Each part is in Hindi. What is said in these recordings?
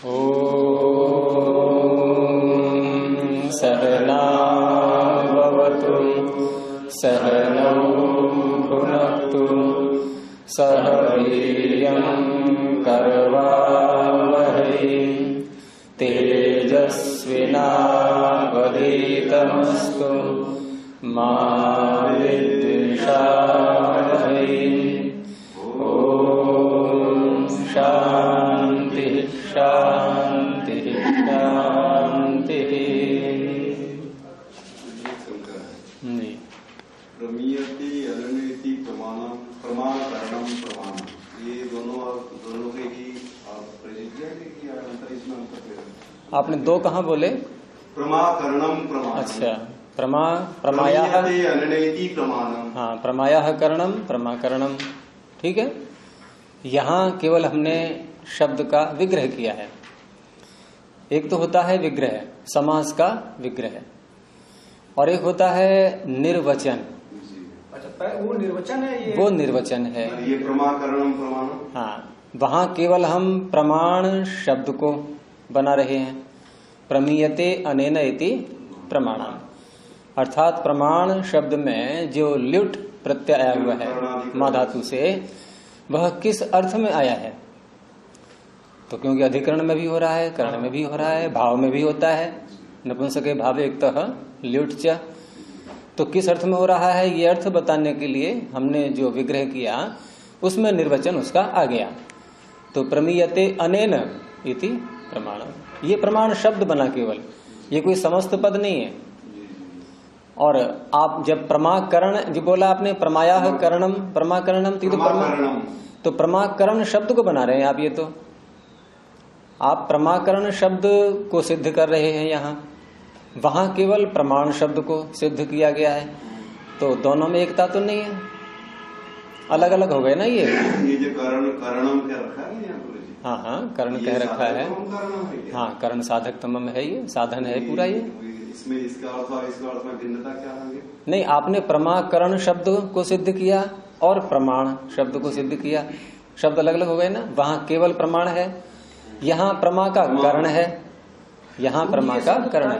ओम सहना भवतु सहनौ भुनक्तु सह वीर्यं करवावहै तेजस्विनावधीतमस्तु मा विद्विषावहै। ओम शांति शांति शांति। प्रमीयते अनन्यति प्रमाणम प्रमाण कारणम प्रमाण, ये दोनों के ही प्रयोज्य है कि अंतर इसमें अंतर है? आपने दो कहाँ बोले? प्रमाकरणम प्रमाण। अच्छा, प्रमायाः अनन्यति प्रमाणम। हाँ, प्रमायाः करणम प्रमाकरणम, ठीक है। यहाँ केवल हमने शब्द का विग्रह किया है। एक तो होता है विग्रह, समास का विग्रह, और एक होता है निर्वचन। अच्छा, वो निर्वचन है ये? वो निर्वचन है। ये प्रमाकरणम प्रमाण। हाँ, वहां केवल हम प्रमाण शब्द को बना रहे हैं। प्रमीयते अनेन इति प्रमाणम, अर्थात प्रमाण शब्द में जो ल्युट प्रत्यय आया हुआ है मा धातु से, वह किस अर्थ में आया है? तो क्योंकि अधिकरण में भी हो रहा है, करण में भी हो रहा है, भाव में भी होता है। नपुंसके भावे एकतः ल्युट च, तो किस अर्थ में हो रहा है ये अर्थ बताने के लिए हमने जो विग्रह किया उसमें निर्वचन उसका आ गया। तो प्रमीयते अनेन इति प्रमाण, ये प्रमाण शब्द बना केवल, ये कोई समस्त पद नहीं है। और आप जब प्रमाकरण जो बोला आपने, प्रमायाः करणम प्रमाकरणम, तो प्रमाकरण शब्द को बना रहे हैं आप। ये तो आप प्रमाकरण शब्द को सिद्ध कर रहे हैं यहाँ, वहां केवल प्रमाण शब्द को सिद्ध किया गया है। तो दोनों में एकता तो नहीं है, अलग अलग हो गए ना ये जो करणम क्या रखा है यहाँ गुरु जी? हाँ हाँ, करण कह रखा है। हाँ, करण साधक तमम है, ये साधन है पूरा। ये इसमें इसका अर्थ और इसका अर्थ में भिन्नता क्या होगी? नहीं, आपने प्रमाकरण शब्द को सिद्ध किया और प्रमाण शब्द को सिद्ध किया, शब्द अलग अलग हो गए ना। वहां केवल प्रमाण है, यहाँ प्रमा का करण है, यहाँ प्रमा का करण है।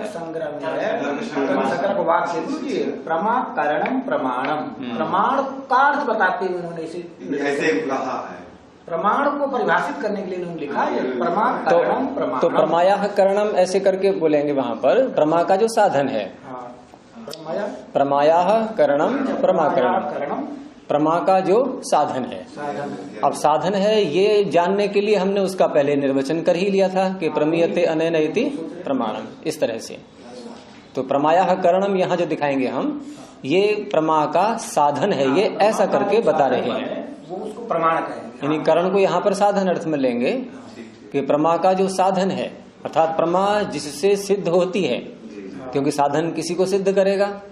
प्रमाकरणम प्रमाणम, प्रमाण का अर्थ बताते हुए उन्होंने ऐसे कहा है। प्रमाण को परिभाषित करने के लिए उन्होंने लिखा है प्रमाकरणम प्रमाणम। तो प्रमायाः करणम ऐसे करके बोलेंगे वहां पर, प्रमा का जो साधन है। प्रमायाः करणम प्रमाकरणम, प्रमा का जो साधन है। अब साधन है ये जानने के लिए हमने उसका पहले निर्वचन कर ही लिया था कि प्रमीयते अनेन इति प्रमाणम, इस तरह से। तो प्रमायाः करणम यहाँ जो दिखाएंगे हम, ये प्रमा का साधन है, ये ऐसा करके बता रहे हैं। वो उसको प्रमाण कहेंगे, यानी करण को यहाँ पर साधन अर्थ में लेंगे कि प्रमा का जो साधन है, अर्थात प्रमा जिससे सिद्ध होती है, क्योंकि साधन किसी को सिद्ध करेगा।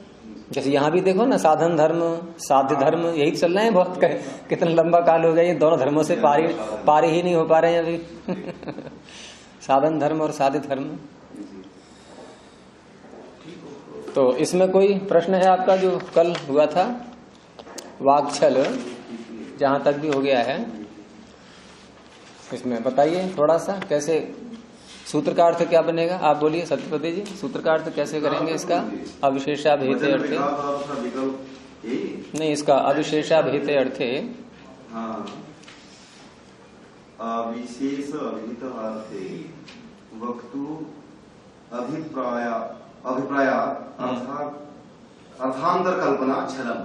जैसे यहाँ भी देखो ना, साधन धर्म साध्य धर्म यही चल रहे हैं बहुत, कितना लंबा काल हो गया ये दोनों धर्मों से पारी ही नहीं हो पा रहे हैं अभी साधन धर्म और साध्य धर्म। तो इसमें कोई प्रश्न है आपका जो कल हुआ था? वाक्छल जहां तक भी हो गया है, इसमें बताइए थोड़ा सा कैसे सूत्र का अर्थ क्या बनेगा? आप बोलिए सत्यपति जी, सूत्र का अर्थ कैसे करेंगे इसका? अविशेषाभिहिते अर्थे, नहीं इसका अविशेषाभिहिते अर्थे। अविशेष अभिहित अर्थे वक्तु अभिप्राय अर्थांतर कल्पना छलम,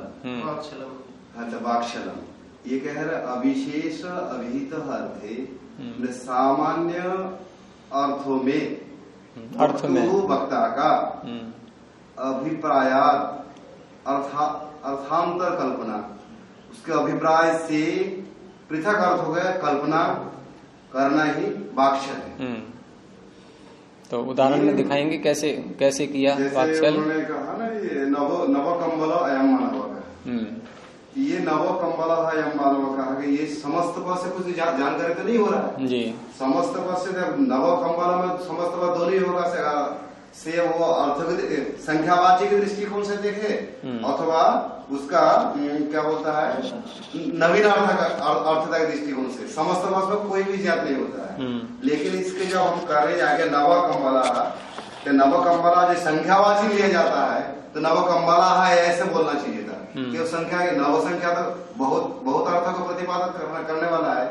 वाक्छलम। ये कह रहे अविशेष अभिहित अर्थे सामान्य अर्थों में वक्ता का अभिप्राय अर्थांतर कल्पना, उसके अभिप्राय से पृथक अर्थ हो गया, कल्पना करना ही वाक्छल है। तो उदाहरण में दिखाएंगे कैसे कैसे किया वाक्छल। उन्होंने कहा ना, ये नव कम्बल अयम मानव का, ये नव कम्बल अयम मानव कहा कि ये समस्त पद से कुछ जानकारी तो नहीं हो रहा है जी। समस्त पद से नव कम्बल में समस्त पद दोनों ही होगा से वो अर्थ संख्यावाची के दृष्टिकोण से देखे अथवा उसका क्या बोलता है, नवीन अर्थता के दृष्टिकोण से समस्त पक्ष में कोई भी ज्ञात नहीं होता है। लेकिन इसके जब हम कर रहे आगे नव कम्बला, नव कम्बला जो संख्यावाची लिया जाता है तो नव कम्बला है ऐसे बोलना चाहिए था कि संख्या नव संख्या तो बहुत अर्थों को प्रतिपादन करने वाला है।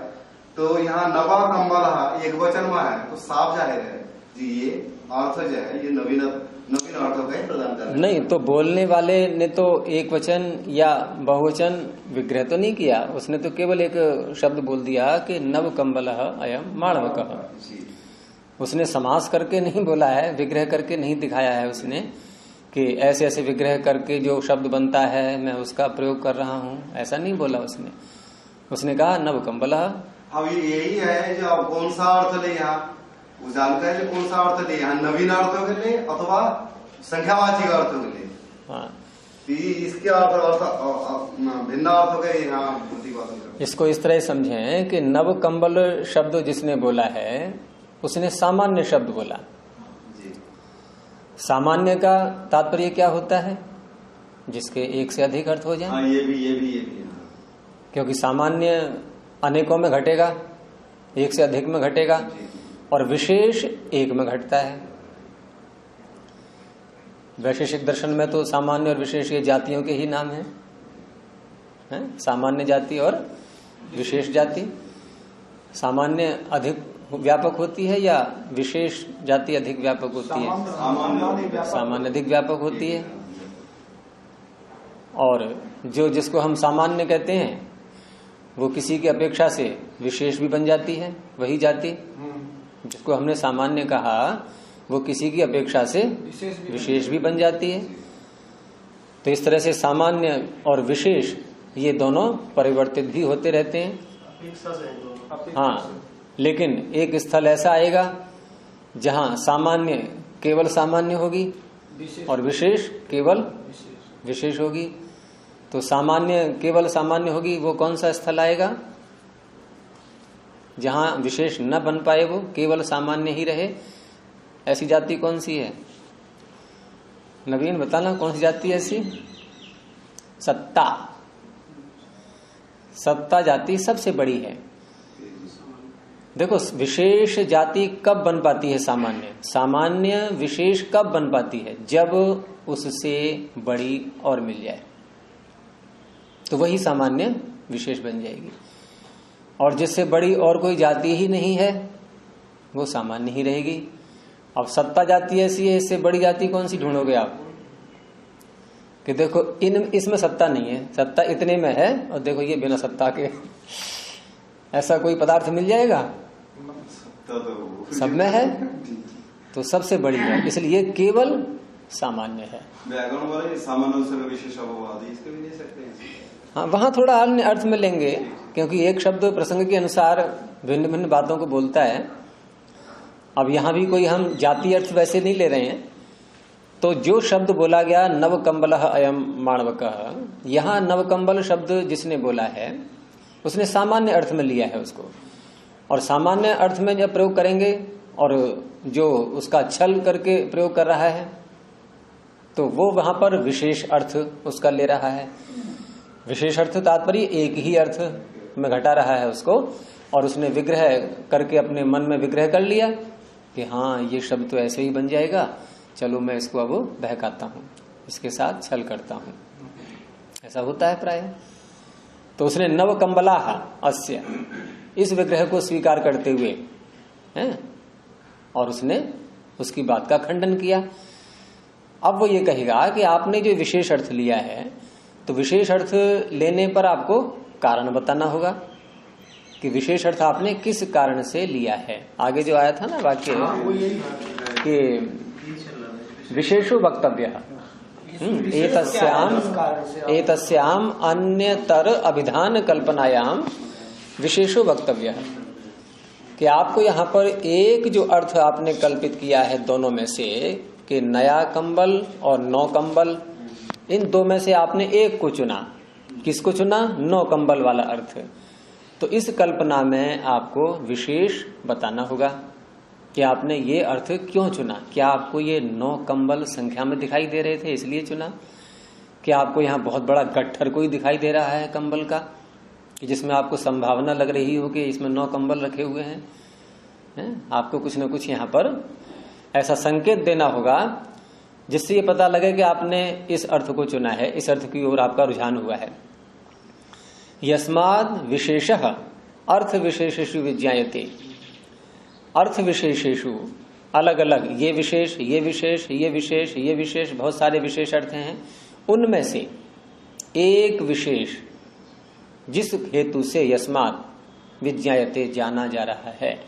तो यहाँ नवा कम्बला एक वचन में है तो साफ जाहिर है जी ये अर्थ जो है ये नवीन अर्थों का ही प्रदान कर नहीं। तो बोलने वाले ने तो एक वचन या बहुवचन विग्रह तो नहीं किया, उसने तो केवल एक शब्द बोल दिया कि नव कम्बलः अयम माणवकः। उसने समास करके नहीं बोला है, विग्रह करके नहीं दिखाया है उसने कि ऐसे ऐसे विग्रह करके जो शब्द बनता है मैं उसका प्रयोग कर रहा हूँ, ऐसा नहीं बोला उसने। उसने कहा नव कम्बलः। अब यही है जो कौन सा अर्थ ले यहाँ वो जानकारी कौन सा अर्थ ले, यहाँ नवीन अर्थों के लिए अथवा संख्यावाची का अर्थ के लिए। हाँ, इसके अर्थ भिन्न अर्थों के यहाँ प्रतिपादन। इसको इस तरह समझें कि नव कम्बल शब्द जिसने बोला है उसने सामान्य शब्द बोला। सामान्य का तात्पर्य क्या होता है, जिसके एक से अधिक अर्थ हो जाए। ये भी क्योंकि सामान्य अनेकों में घटेगा, एक से अधिक में घटेगा, और विशेष एक में घटता है। वैशेषिक दर्शन में तो सामान्य और विशेष ये जातियों के ही नाम हैं, सामान्य जाति और विशेष जाति। सामान्य अधिक व्यापक होती है या विशेष जाति अधिक व्यापक होती है? सामान्य अधिक व्यापक होती है। और जो जिसको हम सामान्य कहते हैं वो किसी की अपेक्षा से विशेष भी बन जाती है, वही जाति जिसको हमने सामान्य कहा वो किसी की अपेक्षा से विशेष भी बन जाती है। तो इस तरह से सामान्य और विशेष ये दोनों परिवर्तित भी होते रहते हैं। हाँ, लेकिन एक स्थल ऐसा आएगा जहाँ सामान्य केवल सामान्य होगी और विशेष केवल विशेष होगी। तो सामान्य केवल सामान्य होगी, वो कौन सा स्थल आएगा जहाँ विशेष न बन पाए, वो केवल सामान्य ही रहे, ऐसी जाति कौन सी है? नवीन बताना कौन सी जाति ऐसी? सत्ता। सत्ता जाति सबसे बड़ी है। देखो विशेष जाति कब बन पाती है? सामान्य विशेष कब बन पाती है? जब उससे बड़ी और मिल जाए तो वही सामान्य विशेष बन जाएगी। और जिससे बड़ी और कोई जाति ही नहीं है वो सामान्य ही रहेगी। अब सत्ता जाति ऐसी है, इससे बड़ी जाति कौन सी ढूंढोगे आप? कि देखो इसमें सत्ता नहीं है, सत्ता इतने में है, और देखो ये बिना सत्ता के ऐसा कोई पदार्थ मिल जाएगा? सब में है, तो सबसे बड़ी है, इसलिए केवल सामान्य है। व्याकरण वाले सामान्य से विशेष अपवाद इसको भी ले सकते हैं। हाँ, वहां थोड़ा अन्य अर्थ में लेंगे, क्योंकि एक शब्द प्रसंग के अनुसार भिन्न भिन्न बातों को बोलता है। अब यहाँ भी कोई हम जाति अर्थ वैसे नहीं ले रहे हैं। तो जो शब्द बोला गया नव कम्बलः अयम माणवकः, यहाँ नव कम्बल शब्द जिसने बोला है उसने सामान्य अर्थ में लिया है उसको, और सामान्य अर्थ में जब प्रयोग करेंगे और जो उसका छल करके प्रयोग कर रहा है तो वो वहां पर विशेष अर्थ उसका ले रहा है। विशेष अर्थ तात्पर्य एक ही अर्थ में घटा रहा है उसको, और उसने विग्रह करके अपने मन में विग्रह कर लिया कि हाँ ये शब्द तो ऐसे ही बन जाएगा, चलो मैं इसको अब बहकाता हूँ, इसके साथ छल करता हूँ। ऐसा होता है प्राय। तो उसने नव कम्बलाः अस्य, इस विग्रह को स्वीकार करते हुए हैं, और उसने उसकी बात का खंडन किया। अब वो ये कहेगा कि आपने जो विशेष अर्थ लिया है, तो विशेष अर्थ लेने पर आपको कारण बताना होगा कि विशेष अर्थ आपने किस कारण से लिया है। आगे जो आया था ना वाक्य कि विशेषो वक्तव्यः एतस्याम अन्यतर अभिधान कल्पनायाम विशेषो वक्तव्यः, कि आपको यहाँ पर एक जो अर्थ आपने कल्पित किया है दोनों में से, कि नया कंबल और नौ कंबल, इन दो में से आपने एक को चुना। किसको चुना? नौ कंबल वाला अर्थ। तो इस कल्पना में आपको विशेष बताना होगा कि आपने ये अर्थ क्यों चुना। क्या आपको ये 9 कंबल संख्या में दिखाई दे रहे थे इसलिए चुना, कि आपको यहाँ बहुत बड़ा गट्ठर कोई दिखाई दे रहा है कंबल का, कि जिसमें आपको संभावना लग रही हो कि इसमें 9 कंबल रखे हुए हैं? आपको कुछ न कुछ यहाँ पर ऐसा संकेत देना होगा जिससे ये पता लगे कि आपने इस अर्थ को चुना है, इस अर्थ की ओर आपका रुझान हुआ है। यस्माद् विशेषः अर्थ विशेषेषु विज्ञायते। अर्थ विशेषेषु अलग अलग, ये विशेष, ये विशेष, ये विशेष, ये विशेष, बहुत सारे विशेष अर्थ हैं। उनमें से एक विशेष जिस हेतु से यस्मात् विज्ञायते जाना जा रहा है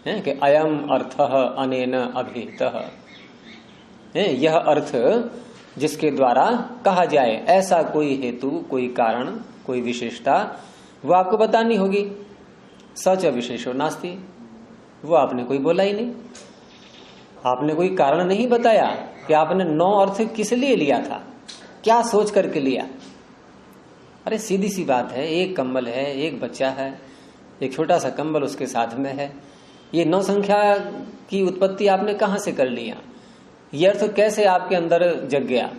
कि अयम अर्थः अनेन अभिहितः, यह अर्थ जिसके द्वारा कहा जाए, ऐसा कोई हेतु, कोई कारण, कोई विशेषता वो आपको बतानी होगी। सच विशेषो नास्ति, वो आपने कोई बोला ही नहीं, आपने कोई कारण नहीं बताया कि आपने 9 अर्थ किस लिए लिया था, क्या सोच करके लिया। अरे सीधी सी बात है, एक कंबल है, एक बच्चा है, एक छोटा सा कंबल उसके साथ में है, ये 9 संख्या की उत्पत्ति आपने कहां से कर लिया? ये अर्थ कैसे आपके अंदर जग गया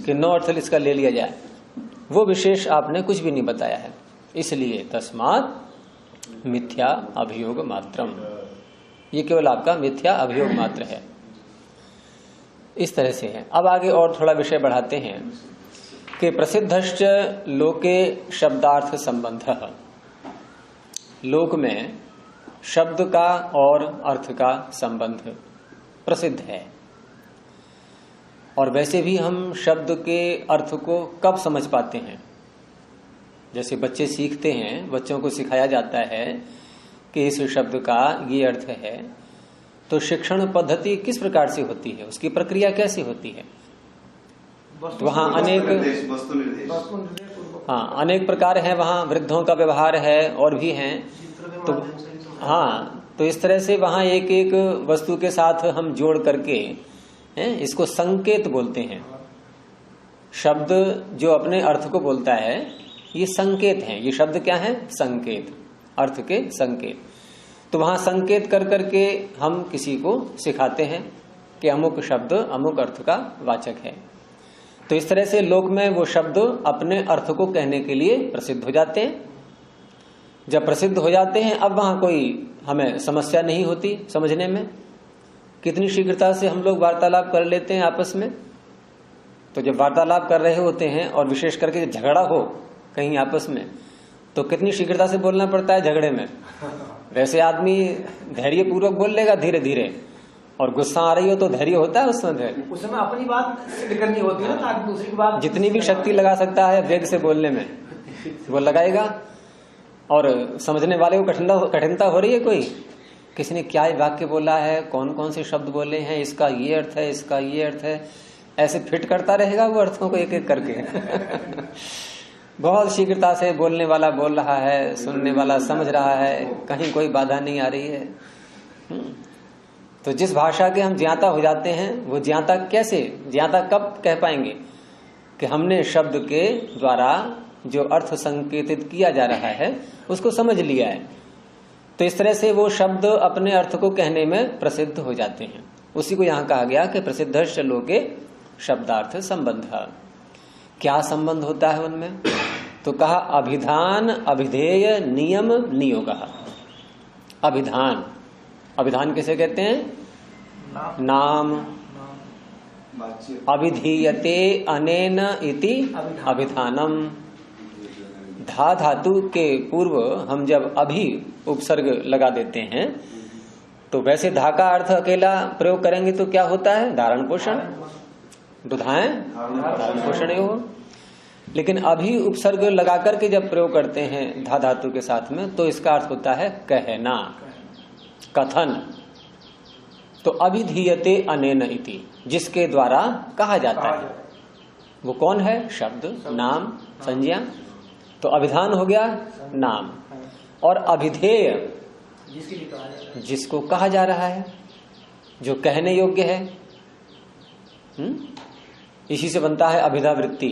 कि 9 अर्थ इसका ले लिया जाए? वो विशेष आपने कुछ भी नहीं बताया है। इसलिए तस्मात् मिथ्या अभियोग मात्रम, ये केवल आपका मिथ्या अभियोग मात्र है। इस तरह से है। अब आगे और थोड़ा विषय बढ़ाते हैं कि प्रसिद्धश्च लोके शब्दार्थ संबंधः, लोक में शब्द का और अर्थ का संबंध प्रसिद्ध है। और वैसे भी हम शब्द के अर्थ को कब समझ पाते हैं? जैसे बच्चे सीखते हैं, बच्चों को सिखाया जाता है कि इस शब्द का ये अर्थ है, तो शिक्षण पद्धति किस प्रकार से होती है, उसकी प्रक्रिया कैसी होती है? तो वहाँ अनेक प्रकार हैं, वहाँ वृद्धों का व्यवहार है और भी हैं। तो तो इस तरह से वहाँ एक एक वस्तु के साथ हम जोड़ करके इसको संकेत बोलते हैं। शब्द जो अपने अर्थ को बोलता है ये संकेत है। ये शब्द क्या है? संकेत, अर्थ के संकेत। तो वहां संकेत कर करके हम किसी को सिखाते हैं कि अमुक शब्द अमुक अर्थ का वाचक है। तो इस तरह से लोक में वो शब्द अपने अर्थ को कहने के लिए प्रसिद्ध हो जाते हैं। जब प्रसिद्ध हो जाते हैं, अब वहां कोई हमें समस्या नहीं होती समझने में। कितनी शीघ्रता से हम लोग वार्तालाप कर लेते हैं आपस में। तो जब वार्तालाप कर रहे होते हैं और विशेष करके झगड़ा हो कहीं आपस में, तो कितनी शीघ्रता से बोलना पड़ता है झगड़े में। वैसे आदमी धैर्य पूर्वक बोल लेगा धीरे धीरे, और गुस्सा आ रही हो तो धैर्य होता है उस समय अपनी बात सिद्ध करनी होती है ना, ताकि दूसरी की बात जितनी भी शक्ति लगा सकता है वेग से बोलने में वो लगाएगा। और समझने वाले को कठिनता हो रही है, कोई किसी ने क्या वाक्य बोला है, कौन कौन से शब्द बोले हैं, इसका ये अर्थ है, इसका ये अर्थ है, ऐसे फिट करता रहेगा वो अर्थों को एक एक करके। बहुत शीघ्रता से बोलने वाला बोल रहा है, सुनने वाला समझ रहा है, कहीं कोई बाधा नहीं आ रही है। तो जिस भाषा के हम ज्ञाता हो जाते हैं, वो ज्ञाता कैसे, ज्ञाता कब कह पाएंगे कि हमने शब्द के द्वारा जो अर्थ संकेतित किया जा रहा है उसको समझ लिया है। तो इस तरह से वो शब्द अपने अर्थ को कहने में प्रसिद्ध हो जाते हैं। उसी को यहाँ कहा गया कि प्रसिद्धश्च लोके शब्दार्थ संबंध। क्या संबंध होता है उनमें? तो कहा अभिधान अभिधेय नियम नियोग। अभिधान, अभिधान किसे कहते हैं? नाम। अभिधीयते अनेन इति अभिधानम। धा धातु के पूर्व हम जब अभी उपसर्ग लगा देते हैं तो वैसे धा का अर्थ अकेला प्रयोग करेंगे तो क्या होता है? धारण पोषण। दुधाएं धारण पोषण हो। लेकिन अभी उपसर्ग लगा करके जब प्रयोग करते हैं धा धातु के साथ में, तो इसका अर्थ होता है कहना, कथन। तो अभिधीयते अनेन इति, जिसके द्वारा कहा जाता है। वो कौन है? शब्द, नाम, संज्ञा। तो अभिधान हो गया नाम, और अभिधेय जिसको कहा जा रहा है, जो कहने योग्य है। इसी से बनता है अभिधा वृत्ति।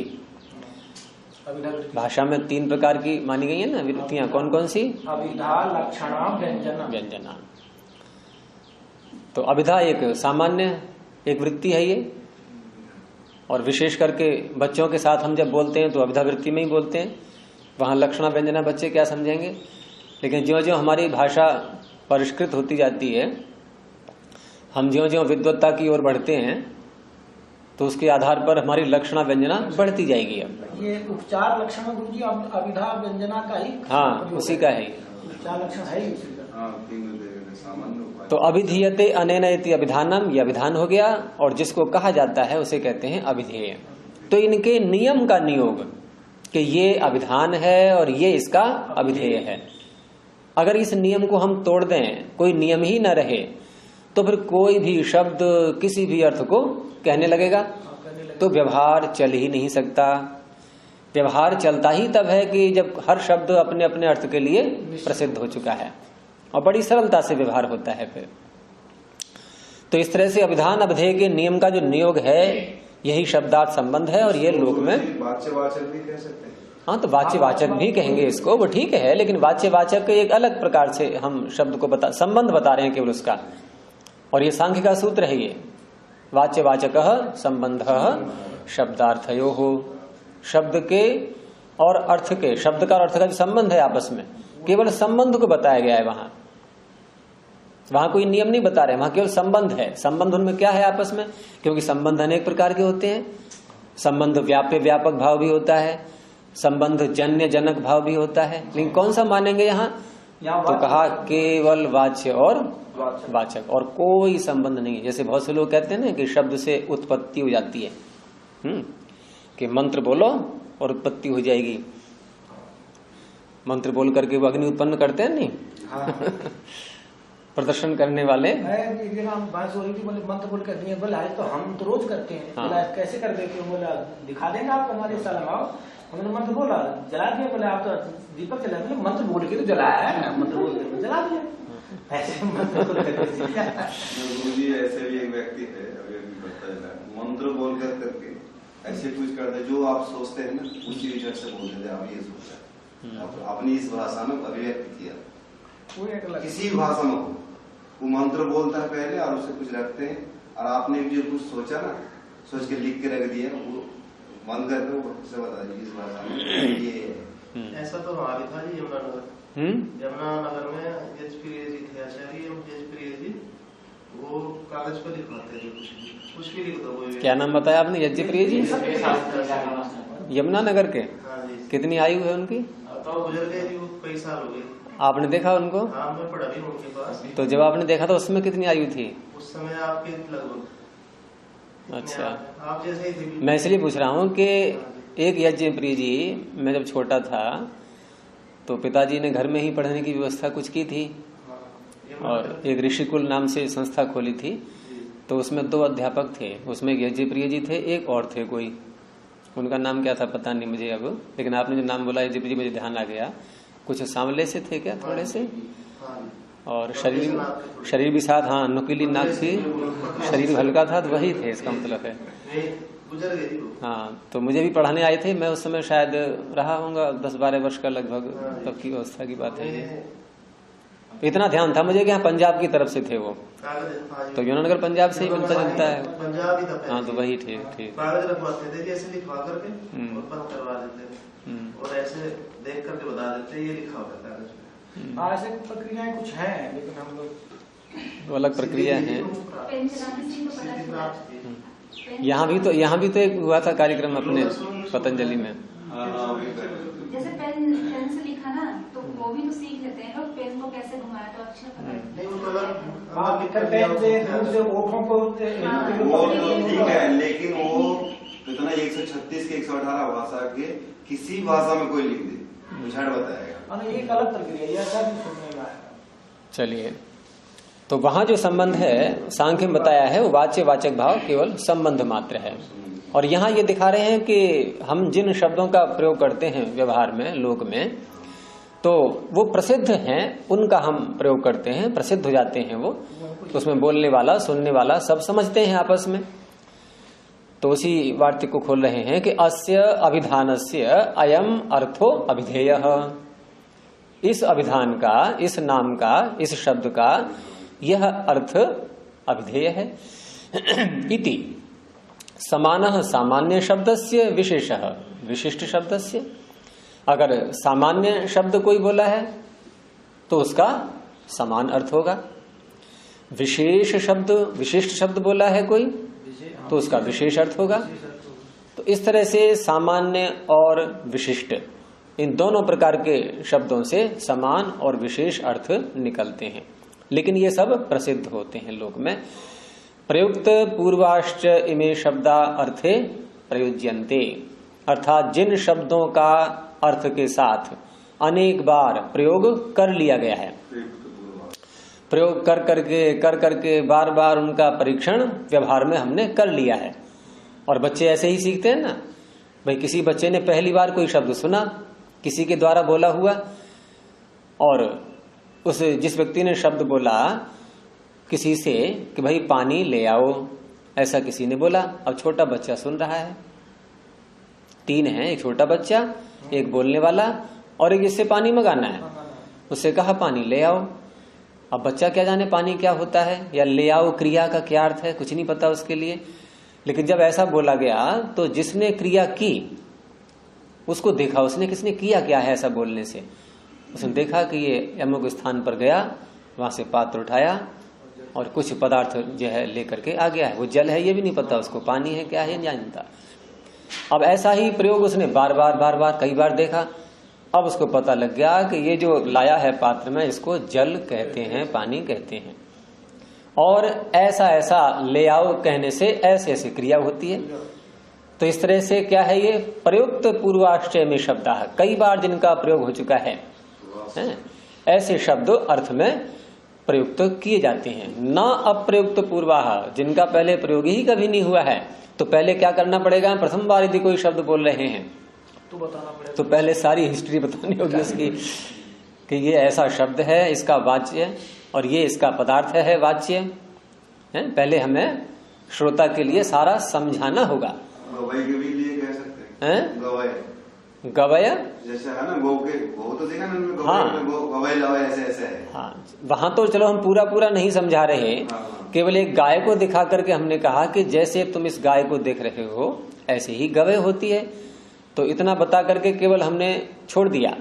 भाषा में 3 प्रकार की मानी गई है ना वृत्तियां, कौन कौन सी? अभिधा, लक्षणा, व्यंजना। व्यंजना। तो अभिधा एक सामान्य एक वृत्ति है ये, और विशेष करके बच्चों के साथ हम जब बोलते हैं तो अभिधावृत्ति में ही बोलते हैं, वहां लक्षणा व्यंजना बच्चे क्या समझेंगे। लेकिन ज्यों ज्यों हमारी भाषा परिष्कृत होती जाती है, हम ज्यों ज्यों विद्वत्ता की ओर बढ़ते हैं, तो उसके आधार पर हमारी लक्षणा व्यंजना बढ़ती जाएगी। अब ये उपचार लक्षण गुरु जी अभिधा व्यंजना का ही, हाँ उसी का है, उपचार लक्षण है ही उसी का। तो अभिधीयते अनेन इति अभिधानम, ये अभिधान हो गया, और जिसको कहा जाता है उसे कहते हैं अभिधेय। तो इनके नियम का नियोग कि ये अभिधान है और ये इसका अभिधेय है, अगर इस नियम को हम तोड़ दें, कोई नियम ही न रहे, तो फिर कोई भी शब्द किसी भी अर्थ को कहने लगेगा, तो व्यवहार चल ही नहीं सकता। व्यवहार चलता ही तब है कि जब हर शब्द अपने अपने अर्थ के लिए प्रसिद्ध हो चुका है और बड़ी सरलता से व्यवहार होता है फिर। तो इस तरह से अभिधान अभिधेय के नियम का जो नियोग है, यही शब्दार्थ संबंध है, और ये लोक में वाच्यवाचक भी कह सकते हैं। हाँ, तो वाच्यवाचक भी कहेंगे इसको, वो ठीक है, लेकिन वाच्यवाचक एक अलग प्रकार से हम शब्द को संबंध बता रहे हैं केवल उसका, और ये सांख्य का सूत्र है। ये वाच्यवाचक संबंध शब्दार्थयो हो, शब्द के और अर्थ के, शब्द का और अर्थ का जो संबंध है आपस में, केवल संबंध को बताया गया है। वहां कोई नियम नहीं बता रहे, वहां केवल संबंध है। संबंध उनमें क्या है आपस में, क्योंकि संबंध अनेक प्रकार के होते हैं। संबंध व्याप्य व्यापक भाव भी होता है, संबंध जन्य जनक भाव भी होता है, लेकिन कौन सा मानेंगे यहाँ? तो कहा केवल वाच्य और वाचक, और कोई संबंध नहीं है। जैसे बहुत से लोग कहते हैं ना कि शब्द से उत्पत्ति हो जाती है, कि मंत्र बोलो और उत्पत्ति हो जाएगी। मंत्र बोल करके वो अग्नि उत्पन्न करते हैं नहीं? हाँ। प्रदर्शन करने वाले मंत्र बोल कर दिए, बोला तो हम तो रोज करते हैं। हाँ। बोला कैसे कर देते हो? बोला दिखा देंगे आप हमारे साल में आओ। उन्होंने मंत्र बोला, जला दिया। बोला आप तो दीपक जला दिया, मंत्र बोल के तो जलाया है, मंत्र बोल के जला दिया। ऐसे मंत्र गुरुजी ऐसे भी एक व्यक्ति है, मंत्र बोल कर करके ऐसे कुछ करते, जो आप सोचते हैं ना उसी विचार से बोल देते, आप ये सोचा अपनी इस भाषा में अभिव्यक्त किया। किसी भाषा में वो मंत्र बोलता है पहले और उसे कुछ रखते हैं, और आपने भी जो कुछ सोचा ना, सोच के लिख के रख दिया, वो मन करके वो से बता दीजिए इस भाषा में ये। ऐसा तो हमारा भी था जी यमुनानगर में यजप्रिय जी थे, आचार्य यजप्रिय जी, वो कागज पर लिखवाते थे, कुछ भी लिख दो। क्या नाम बताया आपने? यज्ञप्रिय जी, यमुनानगर के। कितनी आयु है उनकी? तो गुजर गए जी, वो कई साल हो गए। आपने देखा उनको? हाँ, मैं पढ़ा भी उनके पास। तो जब आपने देखा तो उसमें कितनी आयु थी? उस समय आपके लगभग। अच्छा, आप जैसे ही थे। मैं इसलिए पूछ रहा हूँ कि एक यज्ञप्रिय जी, मैं जब छोटा था तो पिताजी ने घर में ही पढ़ने की व्यवस्था कुछ की थी, और एक ऋषिकुल नाम से संस्था खोली थी, तो उसमें 2 अध्यापक थे। उसमें यज्ञप्रिय जी थे, एक और थे कोई, उनका नाम क्या था पता नहीं मुझे अब, लेकिन आपने जो नाम बोला यज्ञप्रिय जी, मुझे ध्यान आ गया। कुछ सांवले से थे क्या, थोड़े से, और शरीर भी साथ, हाँ नुकीली नाक थी, शरीर हल्का था, तो वही थे, इसका मतलब है। हाँ, तो मुझे भी पढ़ाने आए थे, मैं उस समय शायद रहा होऊंगा 10-12 वर्ष का लगभग, तब की अवस्था की बात है। इतना ध्यान था मुझे कि हाँ पंजाब की तरफ से थे वो, तो यमुनानगर पंजाब से ही मिलता जुलता है। हाँ, तो वही ठीक ठीक। कागज रखवाते थे, ऐसे लिखवा करके और बंद करवा देते थे, और ऐसे देख करके बता देते ये लिखा हुआ है कागज पे। ऐसे प्रक्रियाएं कुछ हैं, लेकिन हम लोग अलग प्रक्रिया है। यहाँ भी तो एक हुआ था कार्यक्रम अपने पतंजलि में। जैसे पेन से लिखा ना, तो वो भी तो सीख लेते हैं लोग, पेन को कैसे घुमाया तो अक्षर पकड़ते हैं। वो तो ठीक है, लेकिन वो इतना 136 के 118 भाषा के किसी भाषा में कोई लिख दे, झड़ बताएगा, एक अलग प्रक्रिया, ऐसा भी सुनने में आया। चलिए, तो वहां जो संबंध है सांख्य में बताया है, वो वाच्य वाचक भाव केवल संबंध मात्र है। और यहाँ ये दिखा रहे हैं कि हम जिन शब्दों का प्रयोग करते हैं व्यवहार में, लोक में, तो वो प्रसिद्ध हैं, उनका हम प्रयोग करते हैं, प्रसिद्ध हो जाते हैं वो, तो उसमें बोलने वाला सुनने वाला सब समझते हैं आपस में। तो उसी वार्तिक को खोल रहे हैं कि अस्य अभिधानस्य अयम अर्थो अभिधेयः, इस अभिधान का, इस नाम का, इस शब्द का यह अर्थ अभिधेय है। इति समानः सामान्य शब्दस्य विशेषः विशिष्ट शब्दस्य। अगर सामान्य शब्द कोई बोला है तो उसका समान अर्थ होगा। विशेष शब्द विशिष्ट शब्द बोला है कोई तो उसका विशेष अर्थ होगा। तो इस तरह से सामान्य और विशिष्ट इन दोनों प्रकार के शब्दों से समान और विशेष अर्थ निकलते हैं, लेकिन ये सब प्रसिद्ध होते हैं लोक में। प्रयुक्त पूर्वाश्च इमे शब्दा अर्थे प्रयुज्यन्ते, अर्थात जिन शब्दों का अर्थ के साथ अनेक बार प्रयोग कर लिया गया है, प्रयोग कर करके बार बार उनका परीक्षण व्यवहार में हमने कर लिया है। और बच्चे ऐसे ही सीखते हैं ना भाई, किसी बच्चे ने पहली बार कोई शब्द सुना किसी के द्वारा बोला हुआ, और उस जिस व्यक्ति ने शब्द बोला किसी से कि भाई पानी ले आओ, ऐसा किसी ने बोला। अब छोटा बच्चा सुन रहा है, 3 है, एक छोटा बच्चा, एक बोलने वाला और एक जिससे पानी मंगाना है। उससे कहा पानी ले आओ। अब बच्चा क्या जाने पानी क्या होता है या ले आओ क्रिया का क्या अर्थ है, कुछ नहीं पता उसके लिए। लेकिन जब ऐसा बोला गया तो जिसने क्रिया की उसको देखा, उसने किसने किया क्या है ऐसा बोलने से। उसने देखा कि ये अमुक स्थान पर गया, वहां से पात्र उठाया और कुछ पदार्थ जो है लेकर के आ गया है। वो जल है ये भी नहीं पता उसको, पानी है क्या है नहीं जानता। अब ऐसा ही प्रयोग उसने बार बार कई बार देखा। अब उसको पता लग गया कि ये जो लाया है पात्र में इसको जल कहते हैं, पानी कहते हैं, और ऐसा ऐसा ले आओ कहने से ऐसे ऐसी क्रिया होती है। तो इस तरह से क्या है, ये प्रयुक्त पूर्वाश्रय में शब्द है, कई बार जिनका प्रयोग हो चुका है, ऐसे शब्द अर्थ में प्रयुक्त किए जाते हैं। न अप्रयुक्त पूर्वाह, जिनका पहले प्रयोग ही कभी नहीं हुआ है, तो पहले क्या करना पड़ेगा, प्रथम बार यदि कोई शब्द बोल रहे हैं तो बताना पड़ेगा, तो पहले सारी हिस्ट्री बतानी होगी उसकी कि ये ऐसा शब्द है, इसका वाच्य और ये इसका पदार्थ है वाच्य है। पहले हमें श्रोता के लिए सारा समझाना होगा। गवय के भी लिए कह सकते हैं, गवय जैसे है ना, गौ के गौ तो देखा ना, गवय हाँ, गवय लवय ऐसे है। हाँ, वहां तो चलो हम पूरा नहीं समझा रहे, केवल एक गाय को दिखा करके हमने कहा कि जैसे तुम इस गाय को देख रहे हो ऐसे ही गवय होती है। तो इतना बता करके केवल हमने छोड़ दिया,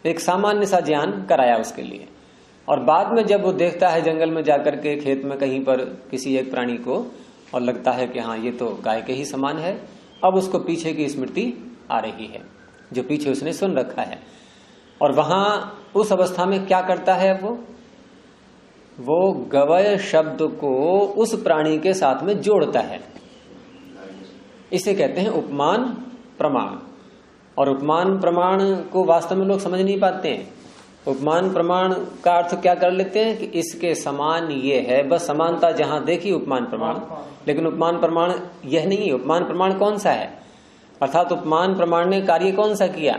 एक सामान्य सा ज्ञान कराया उसके लिए। और बाद में जब वो देखता है जंगल में जाकर के, खेत में कहीं पर किसी एक प्राणी को, और लगता है कि हाँ ये तो गाय के ही समान है, अब उसको पीछे की स्मृति आ रही है जो पीछे उसने सुन रखा है। और वहां उस अवस्था में क्या करता है, वो गवय शब्द को उस प्राणी के साथ में जोड़ता है। इसे कहते हैं उपमान प्रमाण। और उपमान प्रमाण को वास्तव में लोग समझ नहीं पाते हैं। उपमान प्रमाण का अर्थ क्या कर लेते हैं कि इसके समान ये है, बस समानता जहां देखी उपमान प्रमाण। लेकिन उपमान प्रमाण यह नहीं है। उपमान प्रमाण कौन सा है, अर्थात उपमान प्रमाण ने कार्य कौन सा किया,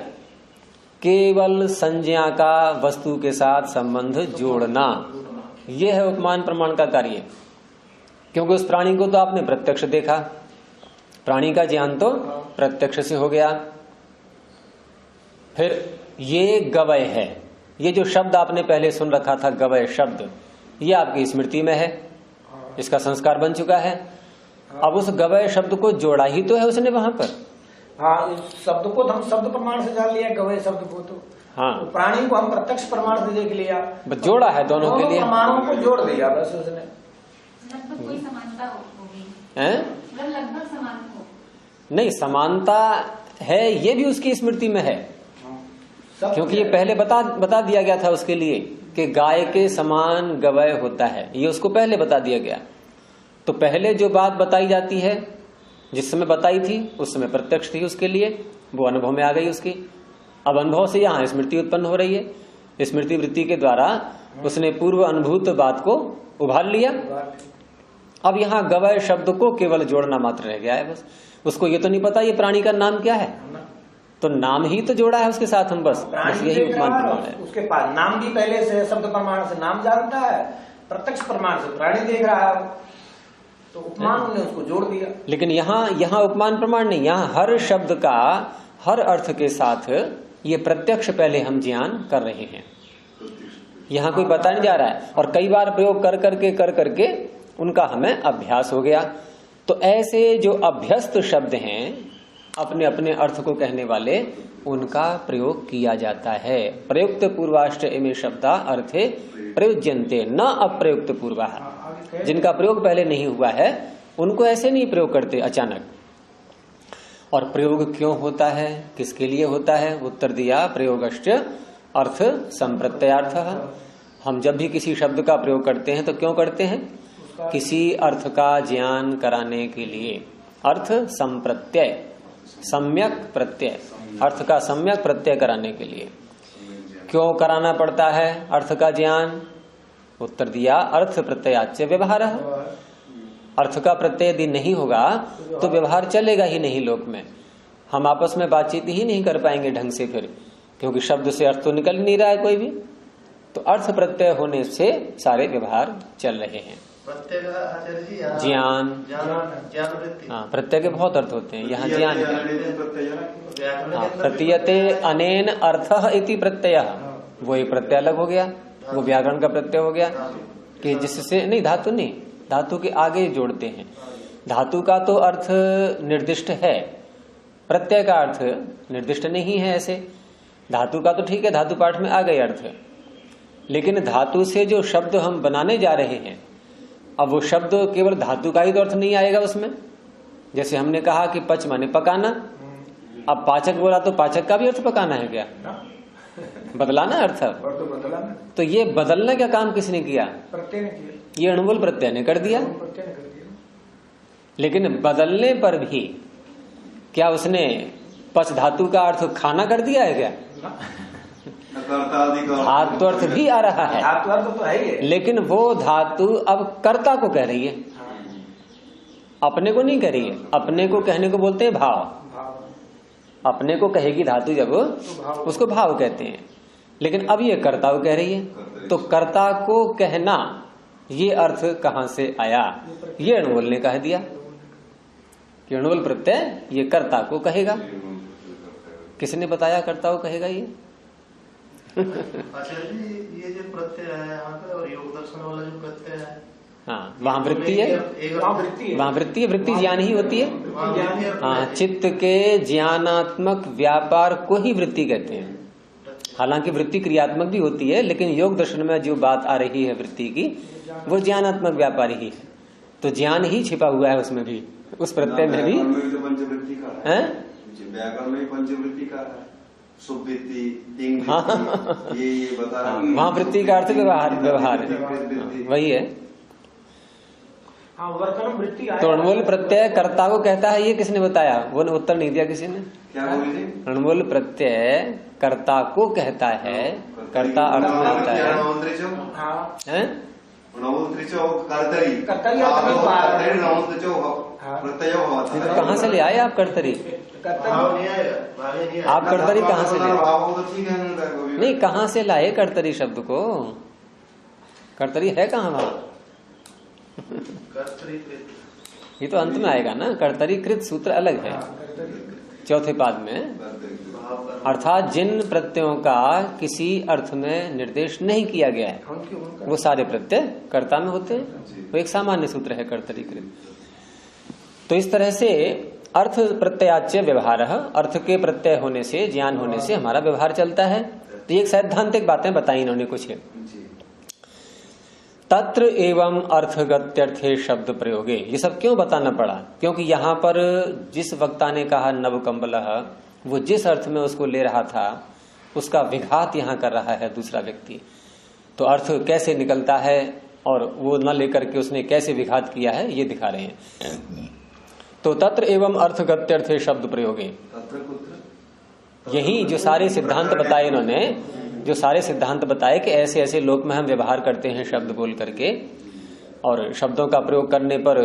केवल संज्ञा का वस्तु के साथ संबंध जोड़ना, यह है उपमान प्रमाण का कार्य। क्योंकि उस प्राणी को तो आपने प्रत्यक्ष देखा, प्राणी का ज्ञान तो प्रत्यक्ष से हो गया। फिर ये गवय है, ये जो शब्द आपने पहले सुन रखा था गवय शब्द, ये आपकी स्मृति में है, इसका संस्कार बन चुका है। अब उस गवय शब्द को जोड़ा ही तो है उसने वहां पर। हाँ, इस शब्द को हम शब्द प्रमाण से जान लिया, गवय शब्द को तो हाँ, तो प्राणी को हम प्रत्यक्ष प्रमाण से देख लिया, बस जोड़ा है दोनों के लिए, प्रमाणों को जोड़ दिया बस उसने। लगभग कोई समानता होगी, लगभग समान हो नहीं, समानता है ये भी उसकी स्मृति में है, क्योंकि ये पहले बता दिया गया था उसके लिए कि गाय के समान गवय होता है, ये उसको पहले बता दिया गया। तो पहले जो बात बताई जाती है, जिस समय बताई थी उस समय प्रत्यक्ष थी उसके लिए, वो अनुभव में आ गई उसकी। अब अनुभव से यहाँ स्मृति उत्पन्न हो रही है, स्मृति वृत्ति के द्वारा उसने पूर्व अनुभूत बात को उभार लिया। अब यहाँ गवय शब्द को केवल जोड़ना मात्र रह गया है बस। उसको ये तो नहीं पता ये प्राणी का नाम क्या है, तो नाम ही तो जोड़ा है उसके साथ हम, बस यही उपमान प्रमाण है। उसके पास नाम भी पहले से शब्द प्रमाण से नाम जानता है, प्रत्यक्ष प्रमाण से प्राणी देख रहा है, तो उपमान ने उसको जोड़ दिया। लेकिन यहाँ उपमान प्रमाण नहीं, यहाँ हर शब्द का हर अर्थ के साथ ये प्रत्यक्ष पहले हम ज्ञान कर रहे हैं, यहाँ कोई बता नहीं जा रहा है। और कई बार प्रयोग कर करके उनका हमें अभ्यास हो गया। तो ऐसे जो अभ्यस्त शब्द हैं अपने अपने अर्थ को कहने वाले, उनका प्रयोग किया जाता है। प्रयुक्त पूर्वाष्ट इमे शब्दा अर्थे प्रयुज्यन्ते न अप्रयुक्त पूर्वा। जिनका प्रयोग पहले नहीं हुआ है उनको ऐसे नहीं प्रयोग करते अचानक। और प्रयोग क्यों होता है, किसके लिए होता है? उत्तर दिया, प्रयोगश्च अर्थ संप्रत्ययार्थः। हम जब भी किसी शब्द का प्रयोग करते हैं तो क्यों करते हैं? किसी अर्थ का ज्ञान कराने के लिए। अर्थ संप्रत्यय, सम्यक प्रत्यय, अर्थ का सम्यक प्रत्यय कराने के लिए। क्यों कराना पड़ता है अर्थ का ज्ञान? उत्तर दिया, अर्थ प्रत्ययाच्य व्यवहारः। अर्थ का प्रत्यय यदि नहीं होगा तो व्यवहार चलेगा ही नहीं लोक में। हम आपस में बातचीत ही नहीं कर पाएंगे ढंग से फिर, क्योंकि शब्द से अर्थ तो निकल नहीं रहा है कोई भी। तो अर्थ प्रत्यय होने से सारे व्यवहार चल रहे हैं। ज्ञान, हाँ, प्रत्यय के बहुत अर्थ होते हैं, यहाँ ज्ञान है। प्रतीयते अनेन अर्थः इति प्रत्ययः, वो एक प्रत्यय अलग हो गया, वो व्याकरण का प्रत्यय हो गया कि जिससे नहीं, धातु नहीं, धातु के आगे जोड़ते हैं। धातु का तो अर्थ निर्दिष्ट है, प्रत्यय का अर्थ निर्दिष्ट नहीं है। ऐसे धातु का तो ठीक है, धातु पाठ में आ गए अर्थ, लेकिन धातु से जो शब्द हम बनाने जा रहे हैं, अब वो शब्द केवल धातु का ही तो अर्थ नहीं आएगा उसमें। जैसे हमने कहा कि पच माने पकाना, अब पाचक बोला तो पाचक का भी अर्थ पकाना है क्या? बदला ना अर्थ। तो ये बदलने का काम किसने किया? प्रत्यय ने किया, ये अणुबल प्रत्यय ने कर दिया। लेकिन बदलने पर भी क्या उसने पच धातु का अर्थ खाना कर दिया है क्या? धातु अर्थ भी आ रहा है, धातु अर्थ तो है ही, लेकिन वो धातु अब कर्ता को कह रही है, अपने को नहीं कह रही है। अपने को कहने को बोलते हैं भाव। अपने को कहेगी धातु जब, उसको भाव कहते हैं। लेकिन अब ये कर्ता को कह रही है, तो कर्ता को कहना ये अर्थ कहां से आया? ये अणुबल ने कह दिया कि अणुबल प्रत्यय ये कर्ता को कहेगा। किसने बताया कर्ता को कहेगा ये? आचार्य जी, ये जो प्रत्यय है यहाँ पे और योग दर्शन वाला जो प्रत्यय है, हाँ, वहाँ वृत्ति है, वहाँ वृत्ति है, वृत्ति ज्ञान ही होती है। हाँ, चित्त के ज्ञानात्मक व्यापार को ही वृत्ति कहते हैं। हालांकि वृत्ति क्रियात्मक भी होती है, लेकिन योग दर्शन में जो बात आ रही है वृत्ति की, वो ज्ञानात्मक व्यापार ही है। तो ज्ञान ही छिपा हुआ है उसमें भी, उस प्रत्यय में भी। व्याकरण में पंचवृत्ति का है, सुवृत्ति, ये बता रहा हूँ। वहाँ वृत्ति का अर्थ व्यवहार, व्यवहार है, वही है। तो अणुबल प्रत्यय कर्ता को कहता है, ये किसने बताया? वो उत्तर नहीं दिया किसी ने। क्या बोले? अणुबल प्रत्यय कर्ता को कहता है, कर्ता अर्थ में होता है। कहाँ से ले आए आप कर्तरी? आप कर्तरी कहाँ से ले? नहीं, कहाँ से लाए कर्तरी शब्द को? कर्तरी है कहाँ वहाँ? ये तो अंत में आएगा ना, कर्तरीकृत सूत्र अलग है चौथे पाद में। अर्थात जिन प्रत्ययों का किसी अर्थ में निर्देश नहीं किया गया है, वो सारे प्रत्यय कर्ता में होते हैं। वो एक सामान्य सूत्र है कर्तरीकृत। तो इस तरह से अर्थ प्रत्ययाच्य व्यवहार, अर्थ के प्रत्यय होने से, ज्ञान होने से हमारा व्यवहार चलता है। तो ये सैद्धांतिक बातें बताई इन्होंने कुछ। तत्र एवं अर्थगत्यर्थे शब्द प्रयोगे, ये सब क्यों बताना पड़ा? क्योंकि यहाँ पर जिस वक्ता ने कहा नवकंबलः, वो जिस अर्थ में उसको ले रहा था उसका विघात यहाँ कर रहा है दूसरा व्यक्ति। तो अर्थ कैसे निकलता है और वो न लेकर के उसने कैसे विघात किया है, ये दिखा रहे हैं। तो तत्र एवं अर्थगत्यर्थे शब्द प्रयोगे, यही जो सारे सिद्धांत बताए इन्होंने, जो सारे सिद्धांत बताए कि ऐसे ऐसे लोक में हम व्यवहार करते हैं शब्द बोल करके, और शब्दों का प्रयोग करने पर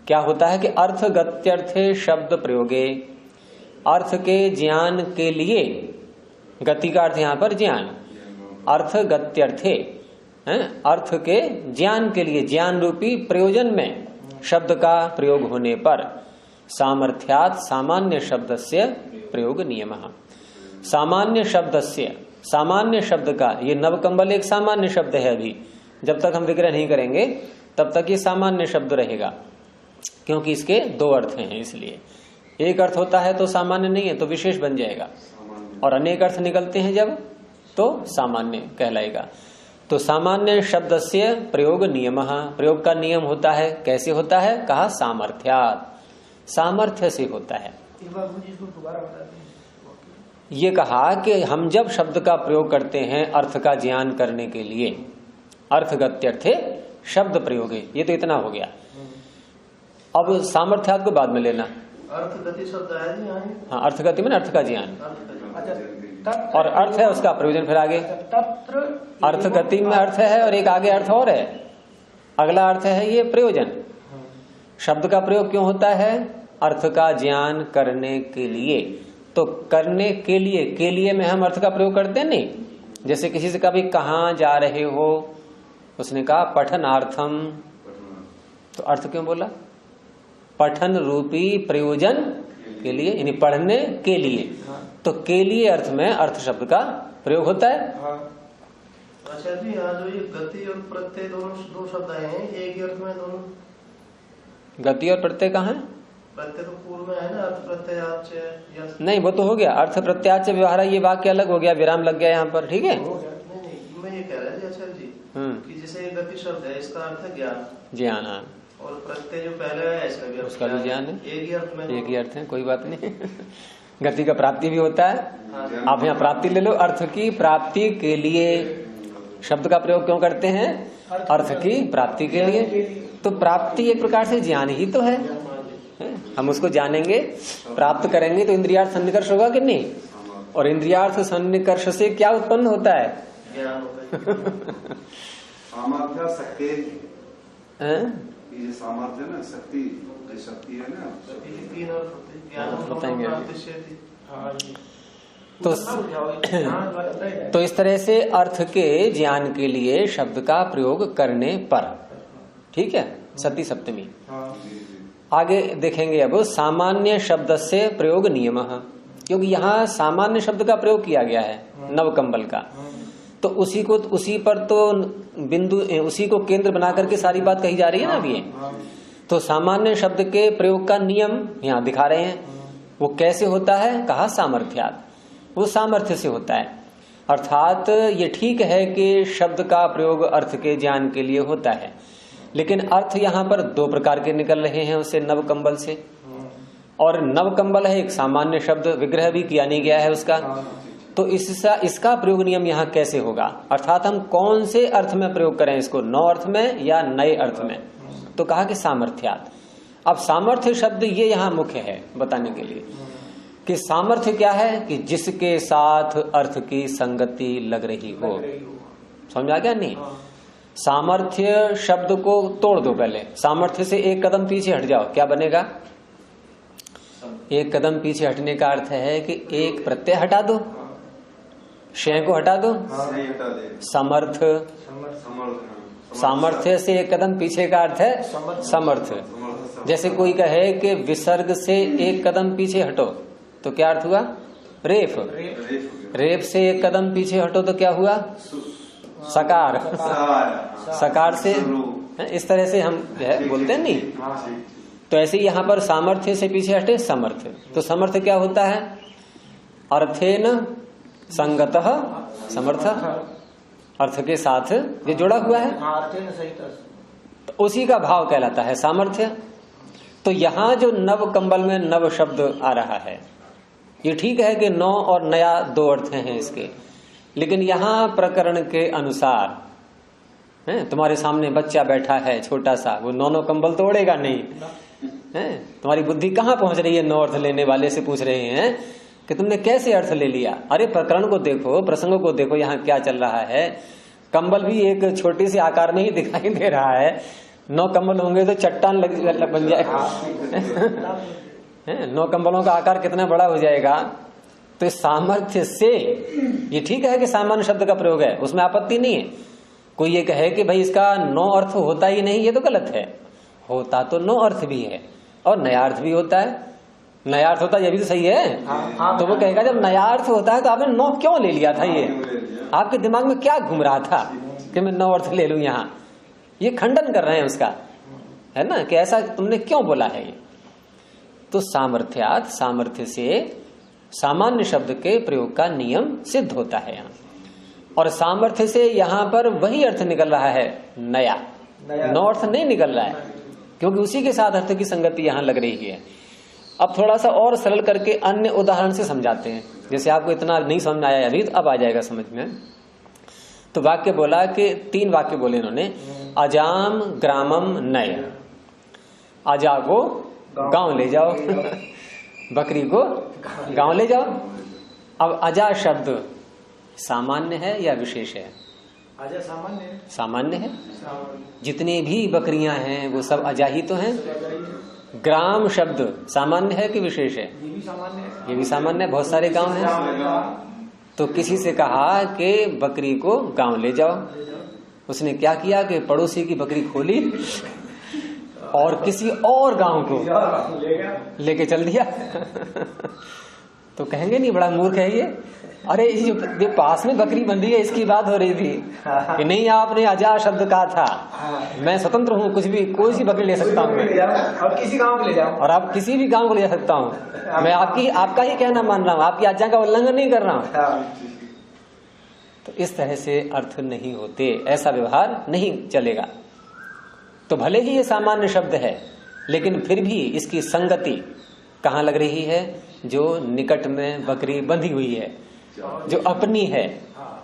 क्या होता है कि अर्थगत्यर्थे शब्द प्रयोगे, अर्थ के ज्ञान के लिए, गति का अर्थ यहाँ पर ज्ञान, अर्थगत्यर्थे अर्थ के ज्ञान के लिए, ज्ञान रूपी प्रयोजन में शब्द का प्रयोग होने पर सामर्थ्यात् सामान्य शब्दस्य प्रयोग नियमः। सामान्य शब्दस्य, सामान्य शब्द का, ये नवकंबल एक सामान्य शब्द है। अभी जब तक हम विग्रह नहीं करेंगे तब तक ये सामान्य शब्द रहेगा। क्योंकि इसके दो अर्थ हैं, इसलिए एक अर्थ होता है तो सामान्य नहीं है तो विशेष बन जाएगा, और अनेक अर्थ निकलते हैं जब तो सामान्य कहलाएगा। तो सामान्य शब्दस्य प्रयोग नियमः, प्रयोग का नियम होता है, कैसे होता है? कहा सामर्थ्यात्, सामर्थ्य से होता है। ये कहा कि हम जब शब्द का प्रयोग करते हैं अर्थ का ज्ञान करने के लिए, अर्थगत्यर्थे शब्द प्रयोगे, ये तो इतना हो गया। अब सामर्थ्यात् को बाद में लेना। अर्थगति शब्द है जी, हाँ, अर्थगति में अर्थ का ज्ञान, और अर्थ है उसका प्रयोजन फिर आगे। अर्थगति में अर्थ है और एक आगे अर्थ और है, अगला अर्थ है ये प्रयोजन। शब्द का प्रयोग क्यों होता है? अर्थ का ज्ञान करने के लिए। तो करने के लिए में हम अर्थ का प्रयोग करते हैं नहीं। जैसे किसी से कभी कहाँ जा रहे हो, उसने कहा पठनार्थम, तो अर्थ क्यों बोला? पठन रूपी प्रयोजन के लिए, यानी पढ़ने के लिए। तो के लिए अर्थ में अर्थ शब्द का प्रयोग होता है। अच्छा जी, यहाँ जो ये गति और प्रत्यय दो शब्द हैं, एक ही अर्थ में दोनों? गति और प्रत्यय कहाँ है? प्रत्यय तो पूर्व में है ना, अर्थ प्रत्ययाच नहीं, वो तो हो गया, अर्थ प्रत्याच व्यवहार, ये वाक्य अलग हो गया, विराम लग गया यहाँ पर, ठीक है। नहीं, मैं ये कह रहा है अच्छा जी कि जैसे गति शब्द है, इसका अर्थ है ज्ञान, ज्ञान, हाँ, और प्रत्यय जो पहले है इसका भी उसका भी ज्ञान है, एक ही अर्थ में, एक ही अर्थ है, कोई बात नहीं। गति का प्राप्ति भी होता है। आप यहाँ प्राप्ति ले लो, अर्थ की प्राप्ति के लिए शब्द का प्रयोग क्यों करते हैं? अर्थ की प्राप्ति के लिए। तो प्राप्ति एक प्रकार से ज्ञान ही तो है, हम उसको जानेंगे, प्राप्त करेंगे तो इंद्रियार्थ सन्निकर्ष होगा कि नहीं? और इंद्रियार्थ सन्निकर्ष से क्या उत्पन्न होता है? ज्ञान होता है। सामर्थ्य शक्ति, हैं? ये सामर्थ्य ना, शक्ति, शक्ति है ना, तीन अर्थ होते हैं, ज्ञान बताएंगे। तो तो इस तरह से अर्थ के ज्ञान के लिए शब्द का प्रयोग करने पर, ठीक है, सती सप्तमी। आगे देखेंगे अब सामान्य शब्द से प्रयोग नियम, क्योंकि यहाँ सामान्य शब्द का प्रयोग किया गया है नवकंबल का, तो उसी पर तो बिंदु, उसी को केंद्र बना करके सारी बात कही जा रही है ना अभी। तो सामान्य शब्द के प्रयोग का नियम यहाँ दिखा रहे हैं। वो कैसे होता है? कहा सामर्थ्यात्, वो सामर्थ्य से होता है। अर्थात ये ठीक है कि शब्द का प्रयोग अर्थ के ज्ञान के लिए होता है, लेकिन अर्थ यहाँ पर दो प्रकार के निकल रहे हैं उससे, नवकंबल से। और नवकंबल है एक सामान्य शब्द, विग्रह भी किया नहीं गया है उसका। तो इसका प्रयोग नियम यहाँ कैसे होगा? अर्थात हम कौन से अर्थ में प्रयोग करें इसको, नौ अर्थ में या नए अर्थ में? तो कहा कि सामर्थ्यात्। अब सामर्थ्य शब्द ये यहाँ मुख्य है बताने के लिए कि सामर्थ्य क्या है कि जिसके साथ अर्थ की संगति लग रही हो। समझ आ गया? नहीं, सामर्थ्य शब्द को तोड़ दो पहले, सामर्थ्य से एक कदम पीछे हट जाओ, क्या बनेगा? एक कदम पीछे हटने का अर्थ है कि एक प्रत्यय हटा दो, शय को हटा दो, समर्थ। सामर्थ्य से एक कदम पीछे का अर्थ है समर्थ। जैसे कोई कहे कि विसर्ग से एक कदम पीछे हटो, तो क्या अर्थ हुआ? रेफ। रेफ से एक कदम पीछे हटो तो क्या हुआ? सकार। सकार से, इस तरह से हम बोलते हैं नहीं। तो ऐसे ही यहाँ पर सामर्थ्य से पीछे हटे समर्थ। तो समर्थ क्या होता है? अर्थेन संगतः समर्थ, अर्थ के साथ ये जुड़ा हुआ है, तो उसी का भाव कहलाता है सामर्थ्य। तो यहाँ जो नव कंबल में नव शब्द आ रहा है, ये ठीक है कि नौ और नया दो अर्थ हैं इसके, लेकिन यहाँ प्रकरण के अनुसार है, तुम्हारे सामने बच्चा बैठा है छोटा सा, वो नौ कंबल तो ओढ़ेगा नहीं है। तुम्हारी बुद्धि कहाँ पहुंच रही है? नौ अर्थ लेने वाले से पूछ रहे हैं कि तुमने कैसे अर्थ ले लिया। अरे प्रकरण को देखो, प्रसंग को देखो, यहाँ क्या चल रहा है। कंबल भी एक छोटी सी आकार में ही दिखाई दे रहा है, 9 कंबल होंगे तो चट्टान लग बन जाएगा। 9 कंबलों का आकार कितना बड़ा हो जाएगा। तो इस सामर्थ्य से ये ठीक है कि सामान्य शब्द का प्रयोग है, उसमें आपत्ति नहीं है। कोई ये कहे कि भाई इसका 9 अर्थ होता ही नहीं, ये तो गलत है। होता तो 9 अर्थ भी है और नया अर्थ भी होता है। नया अर्थ होता है, ये भी तो सही है। तो वो कहेगा जब नया अर्थ होता है तो आपने 9 क्यों ले लिया था? ये आपके दिमाग में क्या घूम रहा था कि मैं 9 अर्थ ले लूं? यहाँ ये खंडन कर रहे हैं उसका। है ना, कि ऐसा तुमने क्यों बोला है ये। तो सामर्थ्यात, सामर्थ्य से सामान्य शब्द के प्रयोग का नियम सिद्ध होता है यहाँ। और सामर्थ्य से यहाँ पर वही अर्थ निकल रहा है, नया, नौ अर्थ नहीं निकल रहा है, क्योंकि उसी के साथ अर्थ की संगति यहाँ लग रही है। अब थोड़ा सा और सरल करके अन्य उदाहरण से समझाते हैं, जैसे आपको इतना नहीं समझ में आया अभी, तो अब आ जाएगा समझ में। तो वाक्य बोला कि 3 वाक्य बोले इन्होंने, अजाम ग्रामम नय, अजा को गांव ले जाओ, बकरी को गांव ले जाओ। अब अजा शब्द सामान्य है या विशेष है? अजा सामान्य है। सामान्य है, जितनी भी बकरियां हैं वो सब अजा ही तो हैं। ग्राम शब्द सामान्य है कि विशेष है? ये भी सामान्य है। ये भी सामान्य है, बहुत सारे गांव हैं। तो किसी से कहा कि बकरी को गांव ले जाओ, उसने क्या किया कि पड़ोसी की बकरी खोली और किसी और गांव को लेके चल दिया। तो कहेंगे नहीं बड़ा मूर्ख है ये, अरे ये पास में बकरी बंधी है इसकी बात हो रही थी कि नहीं आपने अजा शब्द कहा था, मैं स्वतंत्र हूँ, कुछ भी कोई सी बकरी ले सकता हूँ और किसी गांव को ले जाओ, और आप किसी भी गांव को ले सकता हूँ, मैं आपका ही कहना मान रहा हूँ, आपकी आज्ञा का उल्लंघन नहीं कर रहा हूँ। तो इस तरह से अर्थ नहीं होते, ऐसा व्यवहार नहीं चलेगा। तो भले ही ये सामान्य शब्द है, लेकिन फिर भी इसकी संगति कहाँ लग रही है? जो निकट में बकरी बंधी हुई है, जो अपनी है,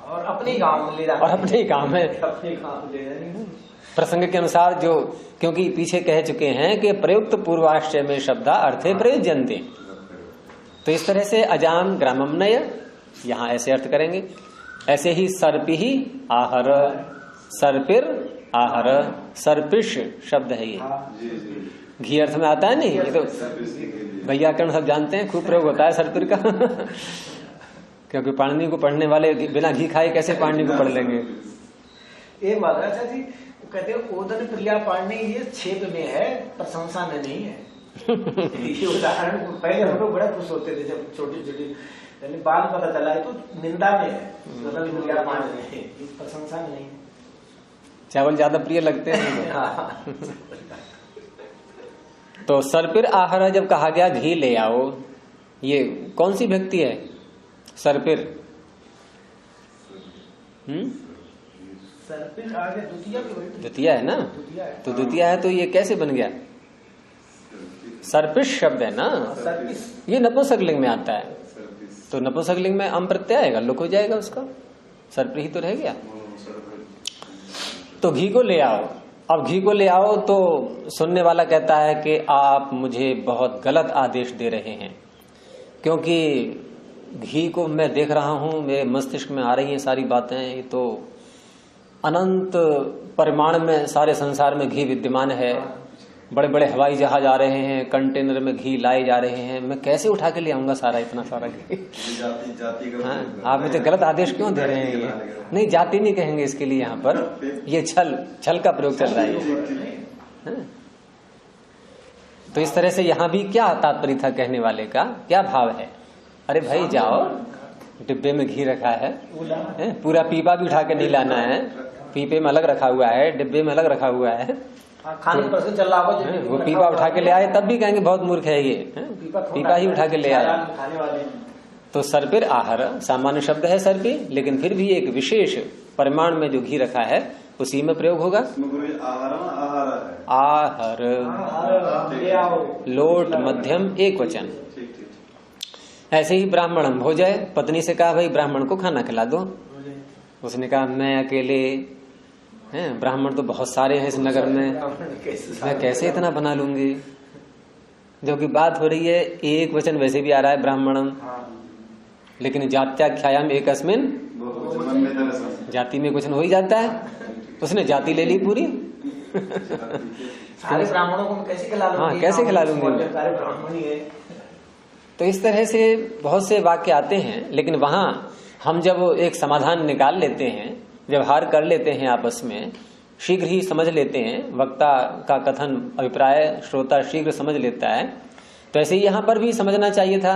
और अपने गांव में ले जाना, और अपने गांव में अपने गांव ले जाना प्रसंग के अनुसार, जो क्योंकि पीछे कह चुके हैं कि प्रयुक्त पूर्वाश्रय में शब्दा अर्थे प्रयुज्यन्ते। तो इस तरह से अजाम ग्रामम नय, यहाँ ऐसे अर्थ करेंगे। ऐसे ही सर्पि ही आहर, सर्पिर आहर, सर्पिश शब्द है ये, घी अर्थ में आता है नहीं, ये तो वैयाकरण सब जानते हैं, खूब प्रयोग होता है सर्पिर का। क्योंकि पाणिनि को पढ़ने वाले बिना घी खाए कैसे पाणिनि को पढ़ लेंगे? ये महाराज जी कहते हैं ओदन प्रिया पाणिनि ये छेद में है, प्रशंसा में नहीं है। ये उदाहरण पहले हम लोग बड़ा खुश होते थे जब छोटी छोटी बाल पता चला है, तो निंदा में है ओदन प्रिया पाणिनि, प्रशंसा में नहीं। चावल ज्यादा प्रिय लगते हैं। तो सर्पिर आहर जब कहा गया घी ले आओ, ये कौन सी व्यक्ति है सर्पिर? सर्पिर आगे द्वितीय है ना, तो द्वितीय है, तो ये कैसे बन गया? सर्पिश शब्द है ना, ये नपुंसकलिंग में आता है, तो नपुंसकलिंग में अम प्रत्यय आएगा, लुक हो जाएगा उसका, सर्पिर ही तो रह गया। तो घी को ले आओ। अब घी को ले आओ तो सुनने वाला कहता है कि आप मुझे बहुत गलत आदेश दे रहे हैं, क्योंकि घी को मैं देख रहा हूं, मेरे मस्तिष्क में आ रही हैं सारी बातें, ये तो अनंत परिमाण में सारे संसार में घी विद्यमान है, बड़े बड़े हवाई जहाज आ रहे हैं, कंटेनर में घी लाए जा रहे हैं, मैं कैसे उठा के ले आऊंगा सारा इतना सारा घी? हाँ, आप मुझे गलत आदेश क्यों दे रहे हैं? ये नहीं, जाति नहीं कहेंगे इसके लिए, यहाँ पर ये छल का प्रयोग चल रहा है। तो इस तरह से यहाँ भी क्या तात्पर्य था कहने वाले का, क्या भाव है? अरे भाई जाओ, डिब्बे में घी रखा है, पूरा पीपा भी उठा के नहीं लाना है, पीपे में अलग रखा हुआ है, डिब्बे में अलग रखा हुआ है, खाने पर से चल रहा हो, वो पीपा उठा के ले आए तब भी कहेंगे बहुत मूर्ख है ये, पीपा ही उठा के ले आया। तो सर्पिर आहर सामान्य शब्द है सर्पी, लेकिन फिर भी एक विशेष परिमाण में जो घी रखा है उसी में प्रयोग होगा। आहर लोट मध्यम एक वचन। ऐसे ही ब्राह्मणम भोजय, पत्नी से कहा भाई ब्राह्मण को खाना खिला दो, उसने कहा मैं अकेले हैं, ब्राह्मण तो बहुत सारे हैं इस नगर में, मैं कैसे इतना बना लूंगी? जो कि बात हो रही है एक वचन वैसे भी आ रहा है ब्राह्मणम, लेकिन जात्याख्यायाम एकस्मिन, जाति में कुछ हो ही जाता है, उसने जाति ले ली पूरी। सारे ब्राह्मणों को कैसे खिला लूंगी? हाँ, कैसे खिला लूंगी? सारे ब्राह्मण ही है। तो इस तरह से बहुत से वाक्य आते हैं, लेकिन वहां हम जब एक समाधान निकाल लेते हैं, व्यवहार कर लेते हैं आपस में, शीघ्र ही समझ लेते हैं, वक्ता का कथन अभिप्राय श्रोता शीघ्र समझ लेता है। तो ऐसे ही यहाँ पर भी समझना चाहिए था,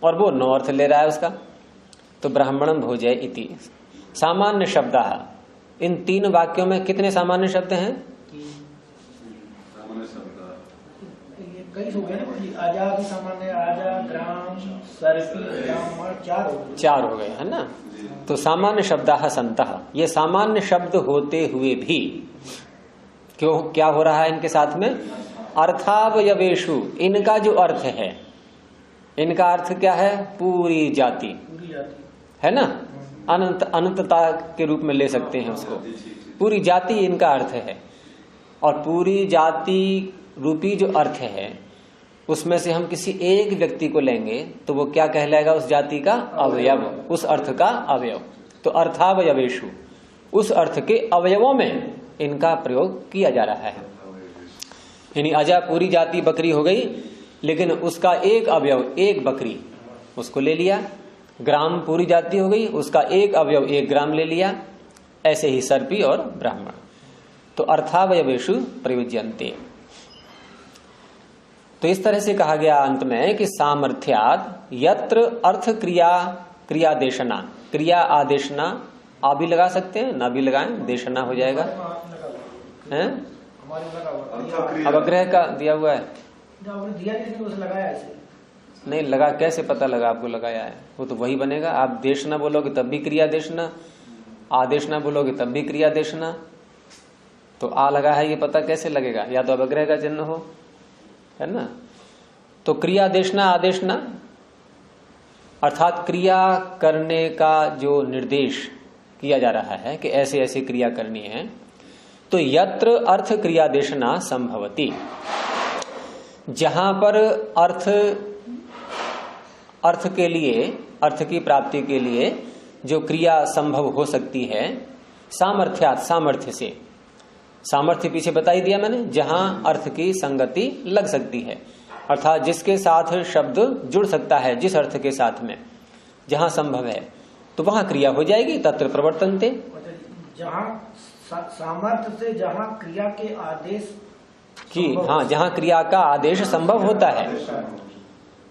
और वो नौ अर्थ ले रहा है उसका। तो ब्राह्मणम भोजय इति सामान्य शब्द, इन 3 वाक्यों में कितने सामान्य शब्द हैं? ये कई हो गए ना, आजा भी सामान्य, आजा, ग्राम, सर्पी, ग्राम, और 4 हो गए, है ना। तो सामान्य शब्दाः सन्तः, ये सामान्य शब्द होते हुए भी क्यों क्या हो रहा है इनके साथ में? अर्थावयवेषु, इनका जो अर्थ है, इनका अर्थ क्या है? पूरी जाति, है ना। अनंत, अनंतता के रूप में ले सकते हैं उसको। पूरी जाति इनका अर्थ है, और पूरी जाति रूपी जो अर्थ है उसमें से हम किसी एक व्यक्ति को लेंगे तो वो क्या कहलाएगा? उस जाति का अवयव, उस अर्थ का अवयव। तो अर्थावयवेषु, उस अर्थ के अवयवों में इनका प्रयोग किया जा रहा है। यानी अजा पूरी जाति बकरी हो गई, लेकिन उसका एक अवयव एक बकरी, उसको ले लिया। ग्राम पूरी जाति हो गई, उसका एक अवयव एक ग्राम ले लिया। ऐसे ही सर्पी और ब्राह्मण। तो अर्थावयवेषु प्रयुज्यन्ते। तो इस तरह से कहा गया अंत में कि सामर्थ्यात् यत्र अर्थ क्रिया क्रियादेशना, क्रिया आदेशना, आ भी लगा सकते हैं, ना भी लगाएं, देशना हो जाएगा। हैं? अवग्रह का दिया हुआ है, नहीं लगा, कैसे पता लगा आपको लगाया है? वो तो वही बनेगा। आप देशना बोलोगे तब भी क्रिया देशना, आदेशना बोलोगे तब भी क्रिया देशना। तो आ लगा है, ये पता कैसे लगेगा? या तो अवग्रह का चिन्ह हो, है ना। तो क्रिया देशना आदेशना, अर्थात क्रिया करने का जो निर्देश किया जा रहा है कि ऐसे ऐसे क्रिया करनी है। तो यत्र अर्थ क्रिया देशना संभवती, जहां पर अर्थ के लिए, अर्थ की प्राप्ति के लिए जो क्रिया संभव हो सकती है, सामर्थ्यात्, सामर्थ्य से। सामर्थ्य पीछे बता ही दिया मैंने, जहां अर्थ की संगति लग सकती है, अर्थात जिसके साथ शब्द जुड़ सकता है, जिस अर्थ के साथ में जहां संभव है, तो वहां क्रिया हो जाएगी। तत्र प्रवर्तन्ते, जहां सामर्थ्य से जहां क्रिया के आदेश की, हाँ, जहां क्रिया का आदेश संभव होता है।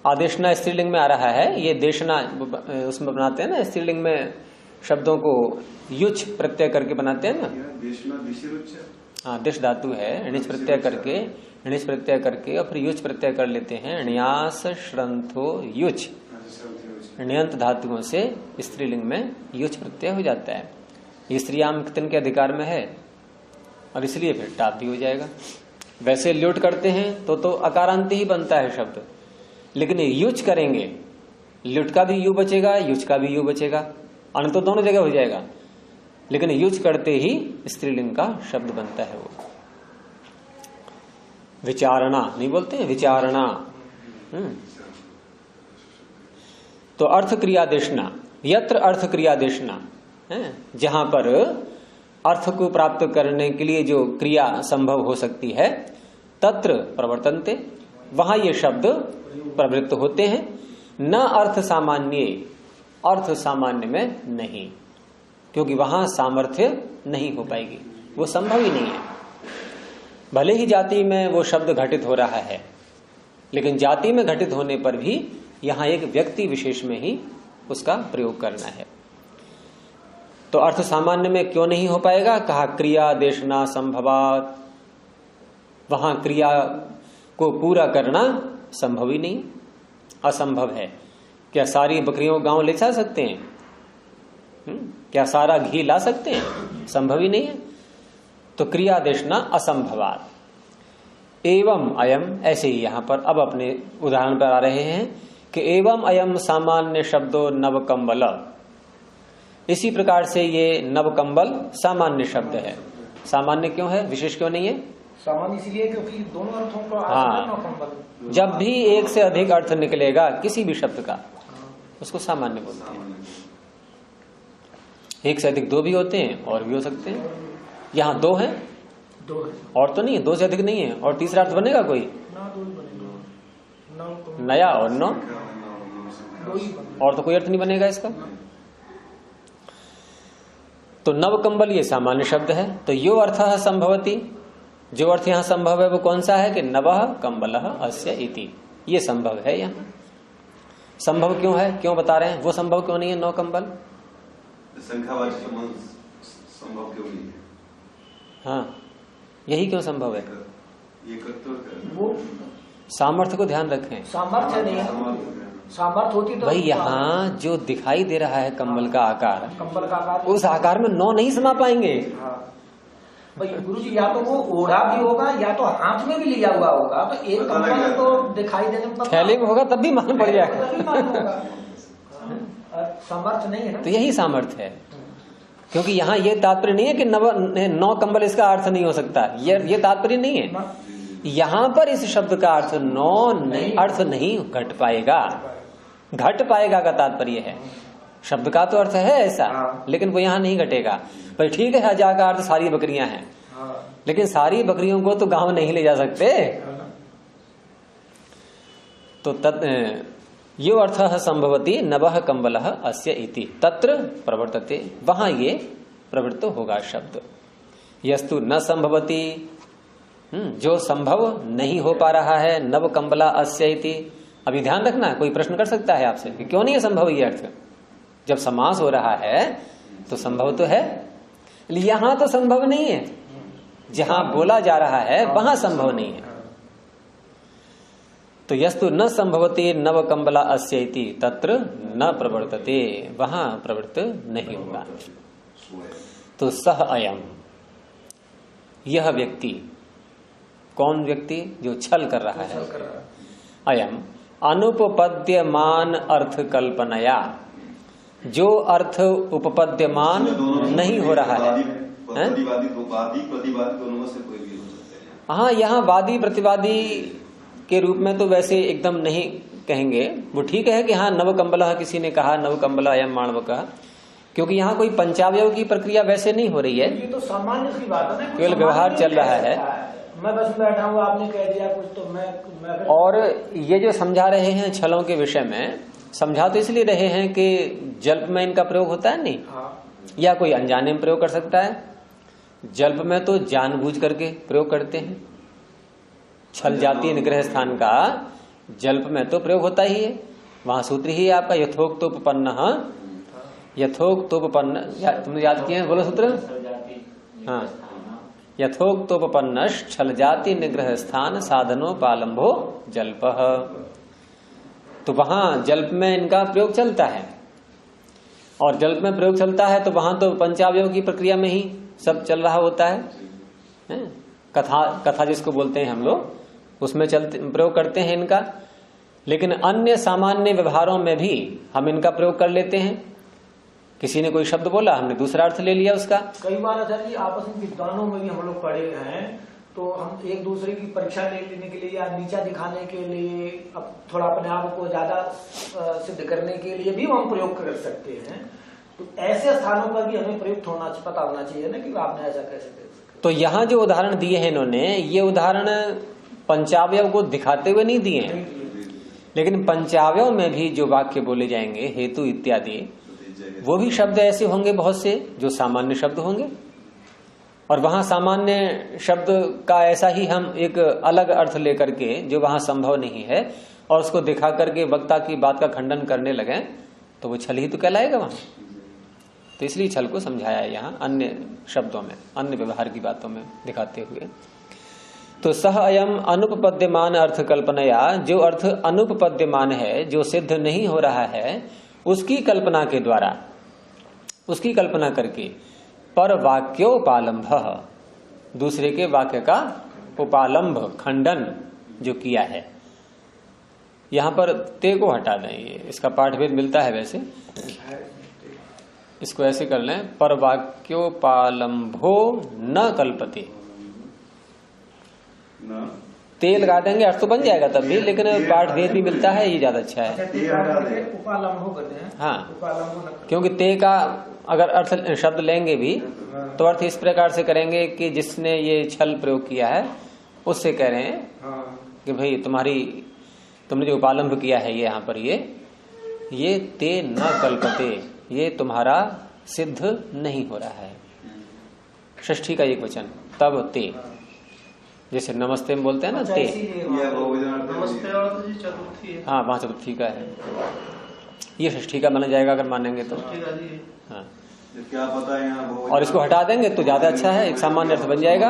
आदेशना स्त्रीलिंग में आ रहा है, ये देशना उसमें बनाते हैं ना, स्त्रीलिंग में शब्दों को युच प्रत्यय करके बनाते हैं ना। हाँ, दिश धातु है, णिच प्रत्यय करके, णिच प्रत्यय करके और फिर युच प्रत्यय कर लेते हैं। ण्यास श्रंथो युच, ण्यंत धातुओं से स्त्रीलिंग में युच प्रत्यय हो जाता है। ये स्त्रियाम कितन के अधिकार में है, और इसलिए फिर टाप भी हो जाएगा। वैसे ल्युट करते हैं तो अकारांत ही बनता है शब्द, लेकिन युच करेंगे, ल्युट का भी यू बचेगा, युच का भी यू बचेगा, अन तो दोनों जगह हो जाएगा, लेकिन युच करते ही स्त्रीलिंग का शब्द बनता है। वो विचारणा नहीं बोलते हैं, विचारणा। तो अर्थ क्रियादेशना, यत्र अर्थ क्रियादेशना है, जहां पर अर्थ को प्राप्त करने के लिए जो क्रिया संभव हो सकती है, तत्र प्रवर्तन्ते, वहां ये शब्द प्रवृत्त होते हैं। न अर्थ सामान्य, अर्थ सामान्य में नहीं, क्योंकि वहां सामर्थ्य नहीं हो पाएगी, वो संभव ही नहीं है। भले ही जाति में वो शब्द घटित हो रहा है, लेकिन जाति में घटित होने पर भी यहां एक व्यक्ति विशेष में ही उसका प्रयोग करना है। तो अर्थ सामान्य में क्यों नहीं हो पाएगा? कहा क्रिया देशना संभवात, वहां क्रिया को पूरा करना संभव ही नहीं, असंभव है। क्या सारी बकरियों गांव ले जा सकते हैं? क्या सारा घी ला सकते हैं? संभव ही नहीं है। तो क्रिया देशना असंभवात। एवं अयम, ऐसे ही यहां पर अब अपने उदाहरण पर आ रहे हैं कि एवं अयम सामान्य शब्दो नवकंबल, इसी प्रकार से ये नवकंबल सामान्य शब्द है। सामान्य क्यों है, विशेष क्यों नहीं है? सामान्य इसलिए क्योंकि दोनों अर्थों को नवकंबल, जब भी एक से अधिक अर्थ निकलेगा किसी भी शब्द का, उसको सामान्य बोलते हैं। एक से अधिक दो भी होते हैं और भी हो सकते हैं। यहाँ दो हैं, और तो नहीं, दो से अधिक नहीं है, और तीसरा अर्थ बनेगा कोई? नया और नौ, और तो कोई अर्थ नहीं बनेगा इसका। तो नवकंबल ये सामान्य शब्द है। तो यो अर्थ संभवती, जो अर्थ यहाँ संभव है वो कौन सा है कि नवः कंबलः अस्य इति, ये संभव है। यहाँ संभव क्यों है, क्यों बता रहे हैं? वो संभव क्यों नहीं है नौ कंबल? संख्यावाचक संभव क्यों नहीं है? हाँ, यही क्यों संभव है? वो सामर्थ्य को ध्यान रखें, सामर्थ्य नहीं है, सामर्थ्य होती तो भाई यहाँ जो दिखाई दे रहा है कंबल का आकार, कंबल का आकार, उस आकार में 9 नहीं समा पाएंगे। हाँ भाई गुरु जी, या तो वो ओढ़ा भी होगा या तो हाथ में भी लिया हुआ होगा, तो एक कंबल तो दिखाई देने में थैले में होगा तब भी मालूम पड़ जाएगा, तभी मालूम होगा। सामर्थ्य नहीं है ना, तो यही सामर्थ्य है। क्योंकि यहाँ ये तात्पर्य नहीं है कि 9 कंबल इसका अर्थ नहीं हो सकता, ये तात्पर्य नहीं है। यहाँ पर इस शब्द का अर्थ 9 अर्थ नहीं घट पाएगा, घट पाएगा का तात्पर्य है। शब्द का तो अर्थ है ऐसा, लेकिन वो यहाँ नहीं घटेगा। पर ठीक है, हजा का अर्थ सारी बकरियां हैं, लेकिन सारी बकरियों को तो गांव नहीं ले जा सकते। तो यो अर्थ संभवती नवः कंबलः अस्य इति तत्र प्रवर्तते, वहां ये प्रवृत्त होगा शब्द। यस्तु न संभवती, जो संभव नहीं हो पा रहा है, नव कंबला अस्य इति। अभी ध्यान रखना, कोई प्रश्न कर सकता है आपसे कि क्यों नहीं है संभव ये अर्थ। जब समास हो रहा है तो संभव तो है, यहां तो संभव नहीं है, जहां बोला जा रहा है वहां संभव नहीं है। तो यस्तु न संभवते नव कंबला अस्य इति तत्र न प्रवर्तते, वहां प्रवृत्त नहीं होगा। तो सह अयम, यह व्यक्ति, कौन व्यक्ति? जो छल कर रहा है। अयम अनुपपद्यमान अर्थ कल्पनया, जो अर्थ उपपद्यमान नहीं हो रहा है। हाँ, यहाँ वादी प्रतिवादी के रूप में तो वैसे एकदम नहीं कहेंगे। वो ठीक है कि हाँ नव कंबला किसी ने कहा, नव कंबला अयम माणवकः, क्योंकि यहाँ कोई पंचावयव की प्रक्रिया वैसे नहीं हो रही है, ये तो सामान्य सी बात है ना, केवल व्यवहार चल रहा है। मैं बस बैठा हूँ, आपने कह दिया कुछ तो मैं और ये जो समझा रहे हैं छलों के विषय में, समझा तो इसलिए रहे हैं कि जल्प में इनका प्रयोग होता है नहीं, या कोई अनजाने में प्रयोग कर सकता है। जल्प में तो जानबूझ करके प्रयोग करते हैं। छल जातीय निग्रह स्थान का जल्प में तो प्रयोग होता ही है। वहां सूत्र ही है आपका यथोक्तोपन्न, यथोक्तोपन्न, तुमने याद किया है, बोलो सूत्र। हाँ, यथोक्तोपन्न छल जाति निग्रह स्थान साधनोपालंभो जल्पः। तो वहां जल्प में इनका प्रयोग चलता है, और जल्प में प्रयोग चलता है तो वहां तो पंचावयव की प्रक्रिया में ही सब चल रहा होता है। कथा जिसको बोलते हैं हम लोग, उसमें चलते प्रयोग करते हैं इनका। लेकिन अन्य सामान्य व्यवहारों में भी हम इनका प्रयोग कर लेते हैं। किसी ने कोई शब्द बोला, हमने दूसरा अर्थ ले लिया उसका। कई बार आचार्य जी आपस में विद्वानों में भी हम लोग पढ़े हैं, तो हम एक दूसरे की परीक्षा लेने के लिए या नीचा दिखाने के लिए, अब थोड़ा अपने आप को ज्यादा सिद्ध करने के लिए भी हम प्रयोग कर सकते हैं। तो ऐसे स्थानों पर भी हमें प्रयुक्त होना पता होना चाहिए ना कि आपने ऐसा कैसे कर सकते। तो यहाँ जो उदाहरण दिए हैं इन्होंने, ये उदाहरण पंचावयव को दिखाते हुए नहीं दिए हैं, लेकिन पंचावयव में भी जो वाक्य बोले जाएंगे, हेतु इत्यादि, वो भी शब्द ऐसे होंगे बहुत से जो सामान्य शब्द होंगे, और वहां सामान्य शब्द का ऐसा ही हम एक अलग अर्थ लेकर के, जो वहां संभव नहीं है, और उसको दिखा करके वक्ता की बात का खंडन करने लगे, तो वो छल ही तो कहलाएगा वहां। तो इसलिए छल को समझाया है यहाँ अन्य शब्दों में, अन्य व्यवहार की बातों में दिखाते हुए। तो सह अयम अनुपपद्यमान अर्थ कल्पनया, जो अर्थ अनुपपद्यमान है, जो सिद्ध नहीं हो रहा है, उसकी कल्पना के द्वारा, उसकी कल्पना करके, पर वाक्योपालंभ, दूसरे के वाक्य का उपालंभ, खंडन जो किया है। यहां पर ते को हटा दें, ये इसका पाठभेद मिलता है वैसे, इसको ऐसे कर लें, पर वाक्योपालंभो न कल्पते। तेल लगा देंगे, अर्थ तो बन जाएगा तब भी, लेकिन पाठभेद भी मिलता है, ये ज्यादा अच्छा है। हाँ, क्योंकि ते का अगर अर्थ शब्द लेंगे भी तो अर्थ इस प्रकार से करेंगे कि जिसने ये छल प्रयोग किया है उससे कह रहे हैं कि भाई तुमने जो उपालंभ किया है ये यहाँ पर ये ते न कल्पते, ये तुम्हारा सिद्ध नहीं हो रहा है। षष्ठी का एक वचन, तब ते, जैसे नमस्ते में बोलते हैं ना ते, नमस्ते और तो चतुर्थी है। हाँ वहां चतुर्थी का है, ये षष्ठी का माना जाएगा अगर मानेंगे तो। हाँ, क्या पता है यहाँ, और इसको हटा देंगे तो ज्यादा अच्छा है, एक सामान्य अर्थ बन जाएगा।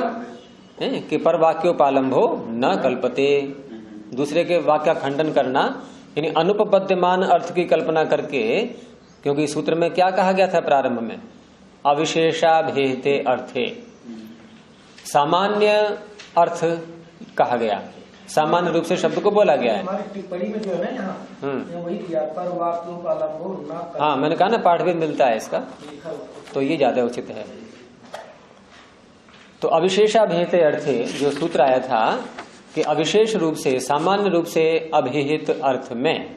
है कि पर वाक्योपालंभो न कल्पते, दूसरे के वाक्य का खंडन करना, यानी अनुपपद्यमान अर्थ की कल्पना करके, क्योंकि सूत्र में क्या कहा गया था प्रारंभ में, अविशेषाभेदे अर्थे, सामान्य अर्थ कहा गया, सामान्य रूप से शब्द को बोला गया है। हमारी टिप्पणी में जो है ना यहाँ वही किया, पर वाक्योपालंभो न कल्पते। हाँ, मैंने कहा ना पाठभेद मिलता है इसका, तो ये ज्यादा उचित है। तो अविशेषाभेदे अर्थे जो सूत्र आया था कि अविशेष रूप से, सामान्य रूप से अभिहित अर्थ में,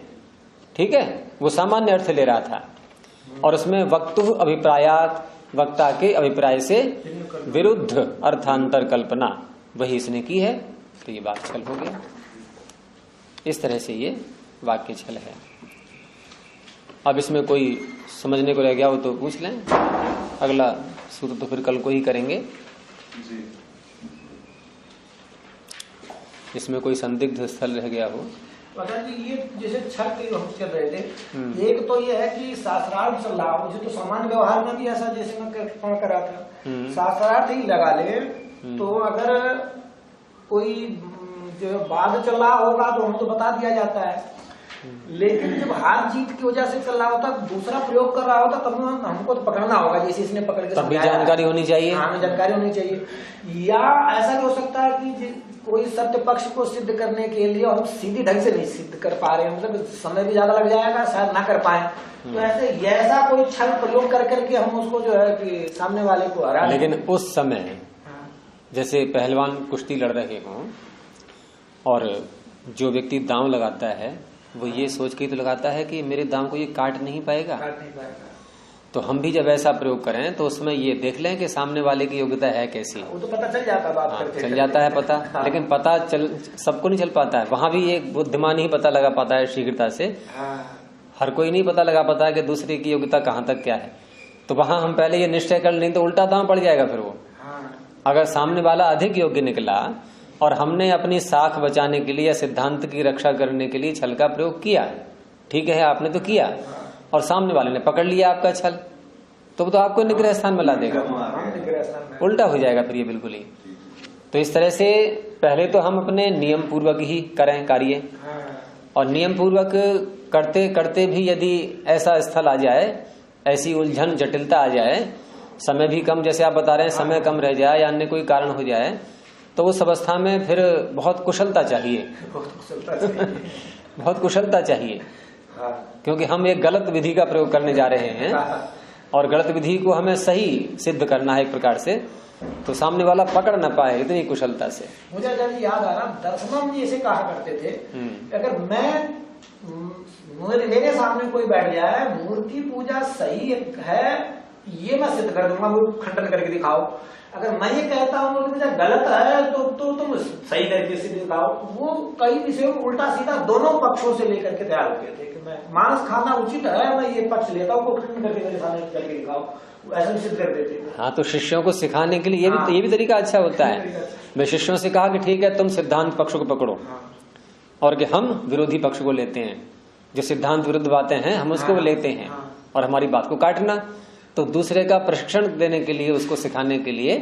ठीक है, वो सामान्य अर्थ ले रहा था, और उसमें वक्तु अभिप्रायात, वक्ता के अभिप्राय से विरुद्ध अर्थांतर कल्पना वही इसने की है, तो ये बात छल हो गया। इस तरह से ये वाक्य छल है। अब इसमें कोई समझने को रह गया हो तो पूछ लें, अगला सूत्र तो फिर कल को ही करेंगे। इसमें कोई संदिग्ध स्थल रह गया हो। पता जी, ये जैसे छल की हम कर रहे थे, एक तो ये है कि शास्त्रार्थ लाभ, जो तो सामान्य व्यवहार में भी ऐसा जैसे मैं करा था, शास्त्रार्थ ही लगा ले, तो अगर कोई जो बाद चल रहा होगा तो हम तो बता दिया जाता है, लेकिन जब हार जीत की वजह से चल रहा होता, दूसरा प्रयोग कर रहा होता, तब हमको तो पकड़ना होगा, जैसे इसने पकड़ के, तब भी जानकारी होनी चाहिए। हाँ, जानकारी होनी चाहिए। या ऐसा भी हो सकता है कि कोई सत्य पक्ष को सिद्ध करने के लिए हम सीधी ढंग से नहीं सिद्ध कर पा रहे हैं, मतलब समय भी ज्यादा लग जाएगा, शायद ना कर पाए, तो ऐसा कोई छल प्रयोग कर करके हम उसको जो है कि सामने वाले को हरा। लेकिन उस समय जैसे पहलवान कुश्ती लड़ रहे हों और जो व्यक्ति दांव लगाता है वो ये सोच के तो लगाता है कि मेरे दांव को ये काट नहीं पाएगा, तो हम भी जब ऐसा प्रयोग करें तो उसमें ये देख लें कि सामने वाले की योग्यता है कैसी। वो तो पता चल जाता, बात करते चल जाता है पता। हाँ। लेकिन पता सबको नहीं चल पाता है, वहां भी एक बुद्धिमान ही पता लगा पाता है शीघ्रता से। हाँ। हर कोई नहीं पता लगा पाता है कि दूसरे की योग्यता कहाँ तक क्या है, तो वहां हम पहले ये निश्चय कर लें तो उल्टा दांव पड़ जाएगा फिर वो। अगर सामने वाला अधिक योग्य निकला और हमने अपनी साख बचाने के लिए या सिद्धांत की रक्षा करने के लिए छल का प्रयोग किया, ठीक है, आपने तो किया, और सामने वाले ने पकड़ लिया आपका छल, तो वो तो आपको निग्रह स्थान में ला देगा, उल्टा हो जाएगा फिर ये बिल्कुल ही। तो इस तरह से पहले तो हम अपने नियम पूर्वक ही करें कार्य, और नियम पूर्वक करते करते भी यदि ऐसा स्थल आ जाए, ऐसी उलझन जटिलता आ जाए, समय भी कम, जैसे आप बता रहे हैं, समय कम रह जाए या अन्य कोई कारण हो जाए, तो उस अवस्था में फिर बहुत कुशलता चाहिए, बहुत कुशलता चाहिए, क्योंकि हम एक गलत विधि का प्रयोग करने जा रहे हैं और गलत विधि को हमें सही सिद्ध करना है एक प्रकार से, तो सामने वाला पकड़ न पाए इतनी कुशलता से। मुझे याद आ रहा, दर्शनम जी ऐसे कहा करते थे, अगर मेरे सामने कोई बैठ जाए, मूर्ति पूजा सही है ये मैं सिद्ध कर दूंगा, वो खंडन करके दिखाओ। अगर मैं ये कहता हूँ कि गलत है तो तुम सही करके सिद्ध दिखाओ। वो कई विषयों को उल्टा सीधा दोनों पक्षों से लेकर के तैयार होते थे कि मैं मांस खाना उचित है, मैं ये पक्ष लेता हूँ, खंडन करके मेरे सामने करके दिखाओ, ऐसा भी सिद्ध कर देते थे। हाँ, तो शिष्यों को सिखाने के लिए ये भी तरीका अच्छा होता है। मैं शिष्यों से कहा कि ठीक है, तुम सिद्धांत पक्ष को पकड़ो, और कि हम विरोधी पक्ष को लेते हैं, जो सिद्धांत विरुद्ध बातें हैं हम उसको लेते हैं, और हमारी बात को काटना। तो दूसरे का प्रशिक्षण देने के लिए, उसको सिखाने के लिए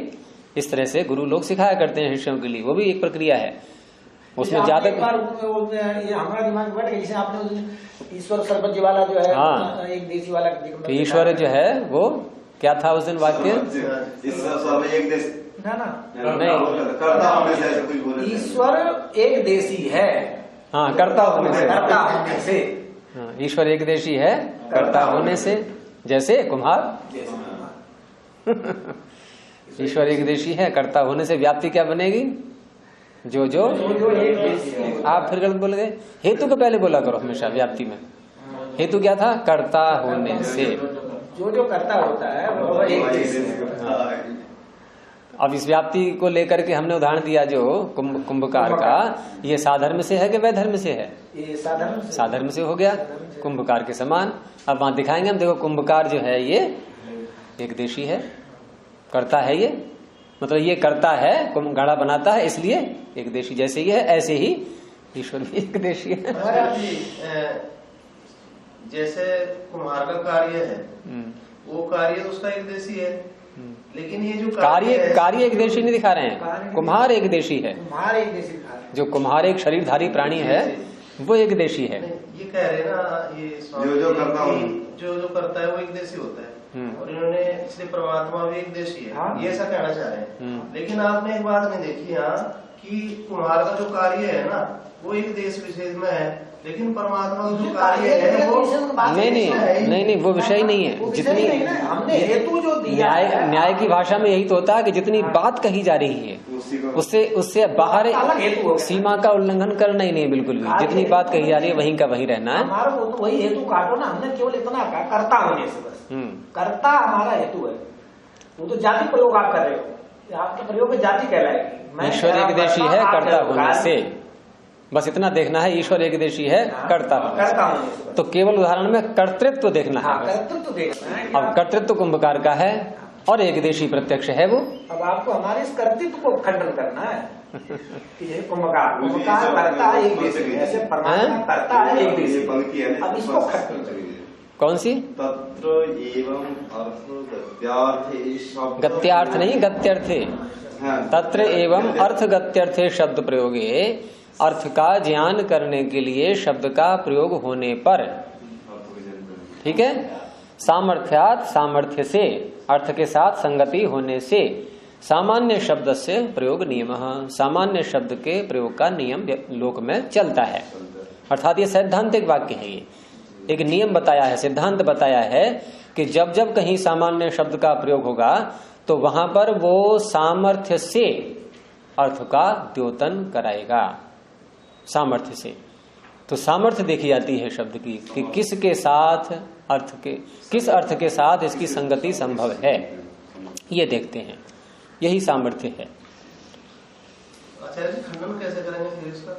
इस तरह से गुरु लोग सिखाया करते हैं शिष्यों के लिए, वो भी एक प्रक्रिया है। उसमें ज्यादा हमारा दिमाग में बैठ गया, जैसे आपने ईश्वर सरपंच वाला जो है, हाँ, एक देशी वाला, तो ईश्वर जो है वो क्या था उस दिन वाक्य, एक देश नहीं, ईश्वर एक देशी है, हाँ, कर्ता होने से, हाँ, ईश्वर एक देशी है कर्ता होने से, जैसे कुम्हार ईश्वर एक देशी है कर्ता होने से, व्याप्ति क्या बनेगी, जो आप फिर गलत बोल गए, हेतु को पहले बोला करो हमेशा व्याप्ति में। हेतु क्या था, कर्ता होने से, जो कर्ता होता है वो एक देशी है। अब इस व्याप्ति को लेकर के हमने उदाहरण दिया जो कुंभकार का, ये साधर्म से है कि वैधर्म से है, ये साधर्म से हो गया, कुंभकार के समान। अब वहां दिखाएंगे हम, देखो कुंभकार जो है ये एक देशी है, करता है, ये मतलब ये करता है, घड़ा बनाता है, इसलिए एक देशी, जैसे ये है ऐसे ही ईश्वर भी एक देशी है। जैसे कुम्हार का कार्य है, वो कार्य उसका एक देशी है, लेकिन ये जो कार्य एक देशी नहीं दिखा रहे हैं, कुम्हार एक देशी है। कुम्हार एक देशी दिखा रहे हैं। जो कुम्हार एक शरीरधारी प्राणी है वो एक देशी है। ये कह रहे ना, ये जो करता है वो एक देशी होता है, और इन्होंने इसलिए परमात्मा भी एक देशी है, ये ऐसा कहना चाह रहे हैं। लेकिन आपने एक बात नहीं देखी यहाँ कि कुम्हार का जो कार्य है ना वो एक देश विशेष में है, लेकिन परमात्मा का जो कार्य है वो नहीं, वो विषय नहीं है। जितनी हमने हेतु जो दिया न्याय की भाषा में यही तो होता है कि जितनी बात कही जा रही है उससे बाहर सीमा का उल्लंघन करना ही नहीं है बिल्कुल भी। जितनी बात कही जा रही है वहीं का वहीं रहना है। हमारा वो तो वही हेतु काटो ना, हमने केवल इतना कहा कर्ता होने से, बस कर्ता हमारा हेतु है। वो तो जाति प्रयोग आप कर रहे हो, आपके प्रयोग में जाति कहलाएगी। ईश्वर एक देशी है कर्ता होने से, बस इतना देखना है। ईश्वर एक देशी है कर्ता होने से। तो केवल उदाहरण में कर्तृत्व देखना है। कर्तृत्व देखना है। अब कर्तृत्व कुंभकार का है और एक देशी प्रत्यक्ष है वो। अब आपको हमारे इस कर्तृत्व को खंडन करना है कि ये कुंभकार करता है एक देशी, ऐसे परमात्मा करता है एक देशी। अब इसको कौन सी? तत्र एवं अर्थ गत्यार्थ नहीं, गत्यर्थे। तत्र एवं अर्थ गत्यर्थे शब्द प्रयोगे, अर्थ का ज्ञान करने के लिए शब्द का प्रयोग होने पर, ठीक है। सामर्थ्यात सामर्थ्य से, अर्थ के साथ संगति होने से, सामान्य शब्द से प्रयोग नियम, सामान्य शब्द के प्रयोग का नियम लोक में चलता है। अर्थात ये सैद्धांतिक वाक्य है, ये एक नियम बताया है, सिद्धांत बताया है कि जब जब कहीं सामान्य शब्द का प्रयोग होगा तो वहां पर वो सामर्थ्य से अर्थ का द्योतन कराएगा, सामर्थ्य से। तो सामर्थ्य देखी जाती है शब्द की कि किसके साथ अर्थ के, किस अर्थ के साथ इसकी संगति संभव है, ये देखते हैं। यही सामर्थ्य है। आचार्य जी खंडन कैसे करेंगे फिर इसका?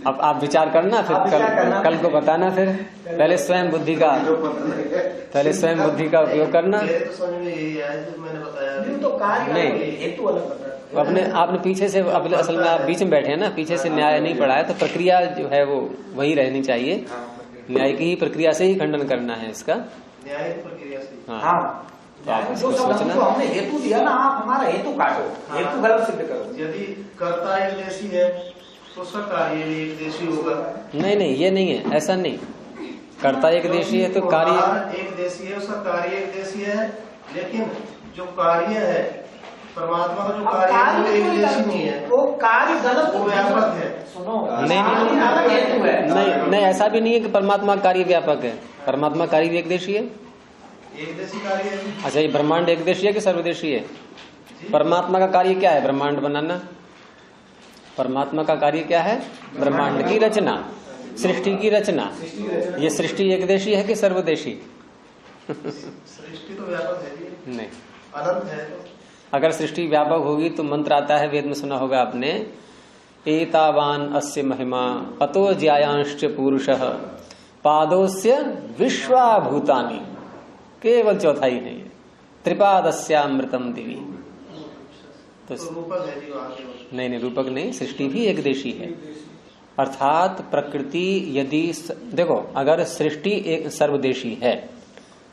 अब आप विचार करना, फिर कल को बताना। फिर पहले स्वयं बुद्धि का उपयोग करना। तो समझ में यही आया जो मैंने बताया। तो कार्य नहीं, हेतु अलग बता। आपने पीछे से, असल में आप बीच में बैठे हैं ना, पीछे से न्याय नहीं पढ़ा है, तो प्रक्रिया जो है वो वही रहनी चाहिए। न्याय की ही प्रक्रिया से ही खंडन करना है इसका, न्याय की प्रक्रिया से। हाँ, तो आप जो शब्द हमने हेतु दिया ना, आप हमारा हेतु काटो, हेतु गलत सिद्ध करो। यदि कर्ता एक देशी है तो उसका कार्य भी एक देशी होगा। नहीं, ये नहीं है, ऐसा नहीं। कर्ता एक देशी है तो कार्य एक देशी है, उसका कार्य एक देशी है, लेकिन जो कार्य है परमात्मा का जो कार्य है वो एक देशी नहीं है, वो कार्य गलत, वो व्यापक है। सुनो, नहीं, ऐसा भी नहीं है कि परमात्मा कार्य व्यापक है। परमात्मा कार्य भी एक देशी है, एक देशी कार्य है। अच्छा, ये ब्रह्मांड एक देशी है कि सर्वदेशी है? परमात्मा का कार्य क्या है? ब्रह्मांड बनाना। परमात्मा का कार्य क्या है? ब्रह्मांड की रचना, सृष्टि की रचना। ये सृष्टि एक देशी है कि सर्वदेशी? सृष्टि तो व्यापक है। नहीं, अनंत है। तो अगर सृष्टि व्यापक होगी तो मंत्र आता है, वेद में सुना होगा आपने, एतावान अस्य महिमा अतो ज्यायांश्च पुरुषः पादोस्य विश्वाभूतानि। केवल चौथाई नहीं है, त्रिपादस्यामृतम दिवी। तो रूपक है जी वहाँ केवल। नहीं, रूपक नहीं, सृष्टि भी एक देशी है। अर्थात प्रकृति यदि देखो, अगर सृष्टि एक सर्वदेशी है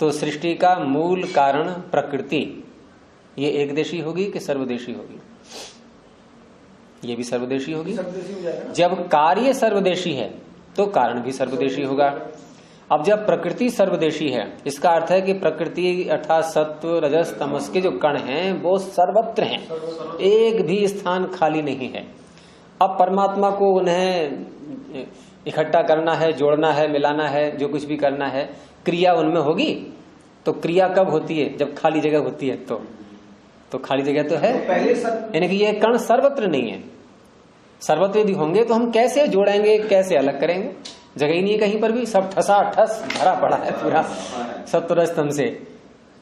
तो सृष्टि का मूल कारण प्रकृति, ये एक देशी होगी कि सर्वदेशी होगी? ये भी सर्वदेशी होगी। जब कार्य सर्वदेशी है तो कारण भी सर्वदेशी होगा। अब जब प्रकृति सर्वदेशी है, इसका अर्थ है कि प्रकृति अर्थात सत्व रजस तमस के जो कण हैं वो सर्वत्र हैं, एक भी स्थान खाली नहीं है। अब परमात्मा को उन्हें इकट्ठा करना है, जोड़ना है, मिलाना है, जो कुछ भी करना है, क्रिया उनमें होगी। तो क्रिया कब होती है? जब खाली जगह होती है। तो खाली जगह तो है, यानी कि ये कण सर्वत्र नहीं है। सर्वत्र यदि होंगे तो हम कैसे जोड़ेंगे, कैसे अलग करेंगे? जगह ही नहीं है कहीं पर भी, सब ठसा ठस भरा पड़ा है पूरा सत्व स्तंभ से,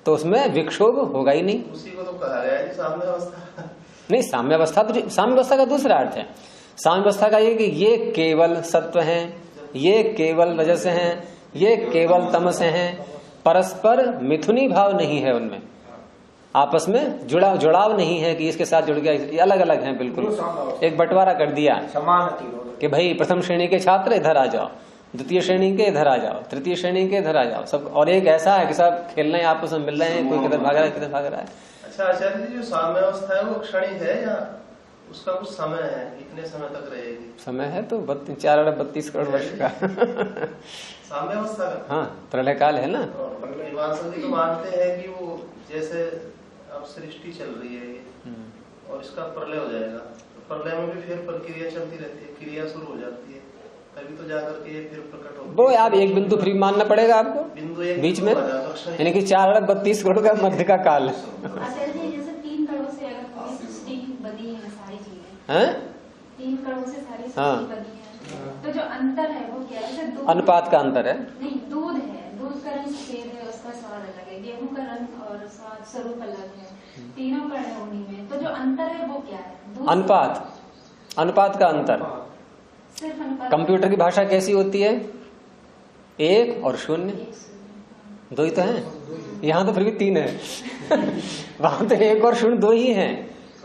तो उसमें विक्षोभ होगा ही नहीं। उसी को तो कहा गया है साम्य अवस्था। नहीं, साम्य अवस्था तो, साम्य अवस्था का दूसरा अर्थ है। साम्य अवस्था का ये कि ये केवल सत्व हैं, ये केवल रजस हैं, ये केवल तमस हैं, परस्पर मिथुनी भाव नहीं है, उनमें आपस में जुड़ाव नहीं है कि इसके साथ जुड़ गया, ये अलग अलग हैं बिल्कुल। एक बंटवारा कर दिया कि भाई प्रथम श्रेणी के छात्र इधर आ जाओ, द्वितीय श्रेणी के इधर आ जाओ, तृतीय श्रेणी के इधर आ जाओ, सब। और एक ऐसा है कि सब खेलना है, आपस में मिल रहे हैं, कोई किधर भाग रहा है, किधर भाग रहा है। अच्छा आचार्य जी, जो साम्यावस्था है वो क्षणिक है या उसका कुछ समय है, कितने समय तक रहेगी? समय है तो 4 अरब 32 करोड़ वर्ष का साम्यावस्था का। हाँ, प्रलय काल है ना। मीमांसक जी तो मानते हैं कि वो जैसे अब सृष्टि चल रही है ये और इसका प्रलय हो जाएगा, तो प्रलय में भी फिर प्रक्रिया चलती रहती है, क्रिया शुरू हो जाती है, तभी तो जाकर के ये फिर प्रकट होता है। वो आप एक बिंदु फ्री मानना पड़ेगा आपको, बिंदु एक बीच में, यानी कि 4 अरब 32 करोड़ का मध्य का काल है। जैसे 3 करोड़ से अगर सृष्टि बनी है सारी चीजें, हैं? 3 करोड़ से सारी सृष्टि बनी है, तो जो अंतर है वो क्या है? जैसे दूध, अनुपात का अंतर है। नहीं, दूध है, दूध का रंग सफेद है, उसका स्वाद अलग है, गेहूं का रंग और स्वाद स्वरूप अलग है, तीनों कण है उन्हीं में, तो जो अंतर है वो क्या है? अनुपात, अनुपात का अंतर। सिर्फ अनुपात। कंप्यूटर की भाषा कैसी होती है? 1 और 0, 2 ही तो है। यहाँ तो फिर भी 3 है वहां तो 1 और 0 2 ही हैं,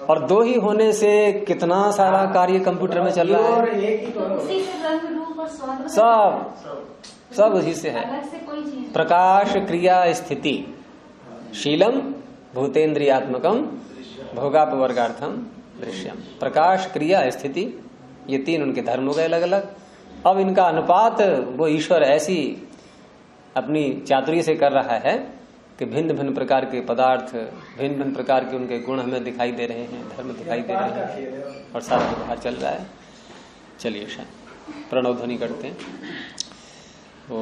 और 2 ही होने से कितना सारा कार्य कंप्यूटर में चल रहा है। उसी से रंग रूप और स्वाद सब उसी से है। अलग से कोई चीज। प्रकाश, क्रिया, स्थिति, शीलम भूतेन्द्रियात्मकम भोगापवर्गार्थम दृश्यम। प्रकाश, क्रिया, स्थिति, ये 3 उनके धर्म हो गए अलग अलग। अब इनका अनुपात वो ईश्वर ऐसी अपनी चातुरी से कर रहा है कि भिन्न भिन्न प्रकार के पदार्थ, भिन्न भिन्न प्रकार के उनके गुण हमें दिखाई दे रहे हैं, धर्म दिखाई दे रहे हैं, और सारा व्यवहार चल रहा है। चलिए शायद प्रणव ध्वनि करते हैं। ओ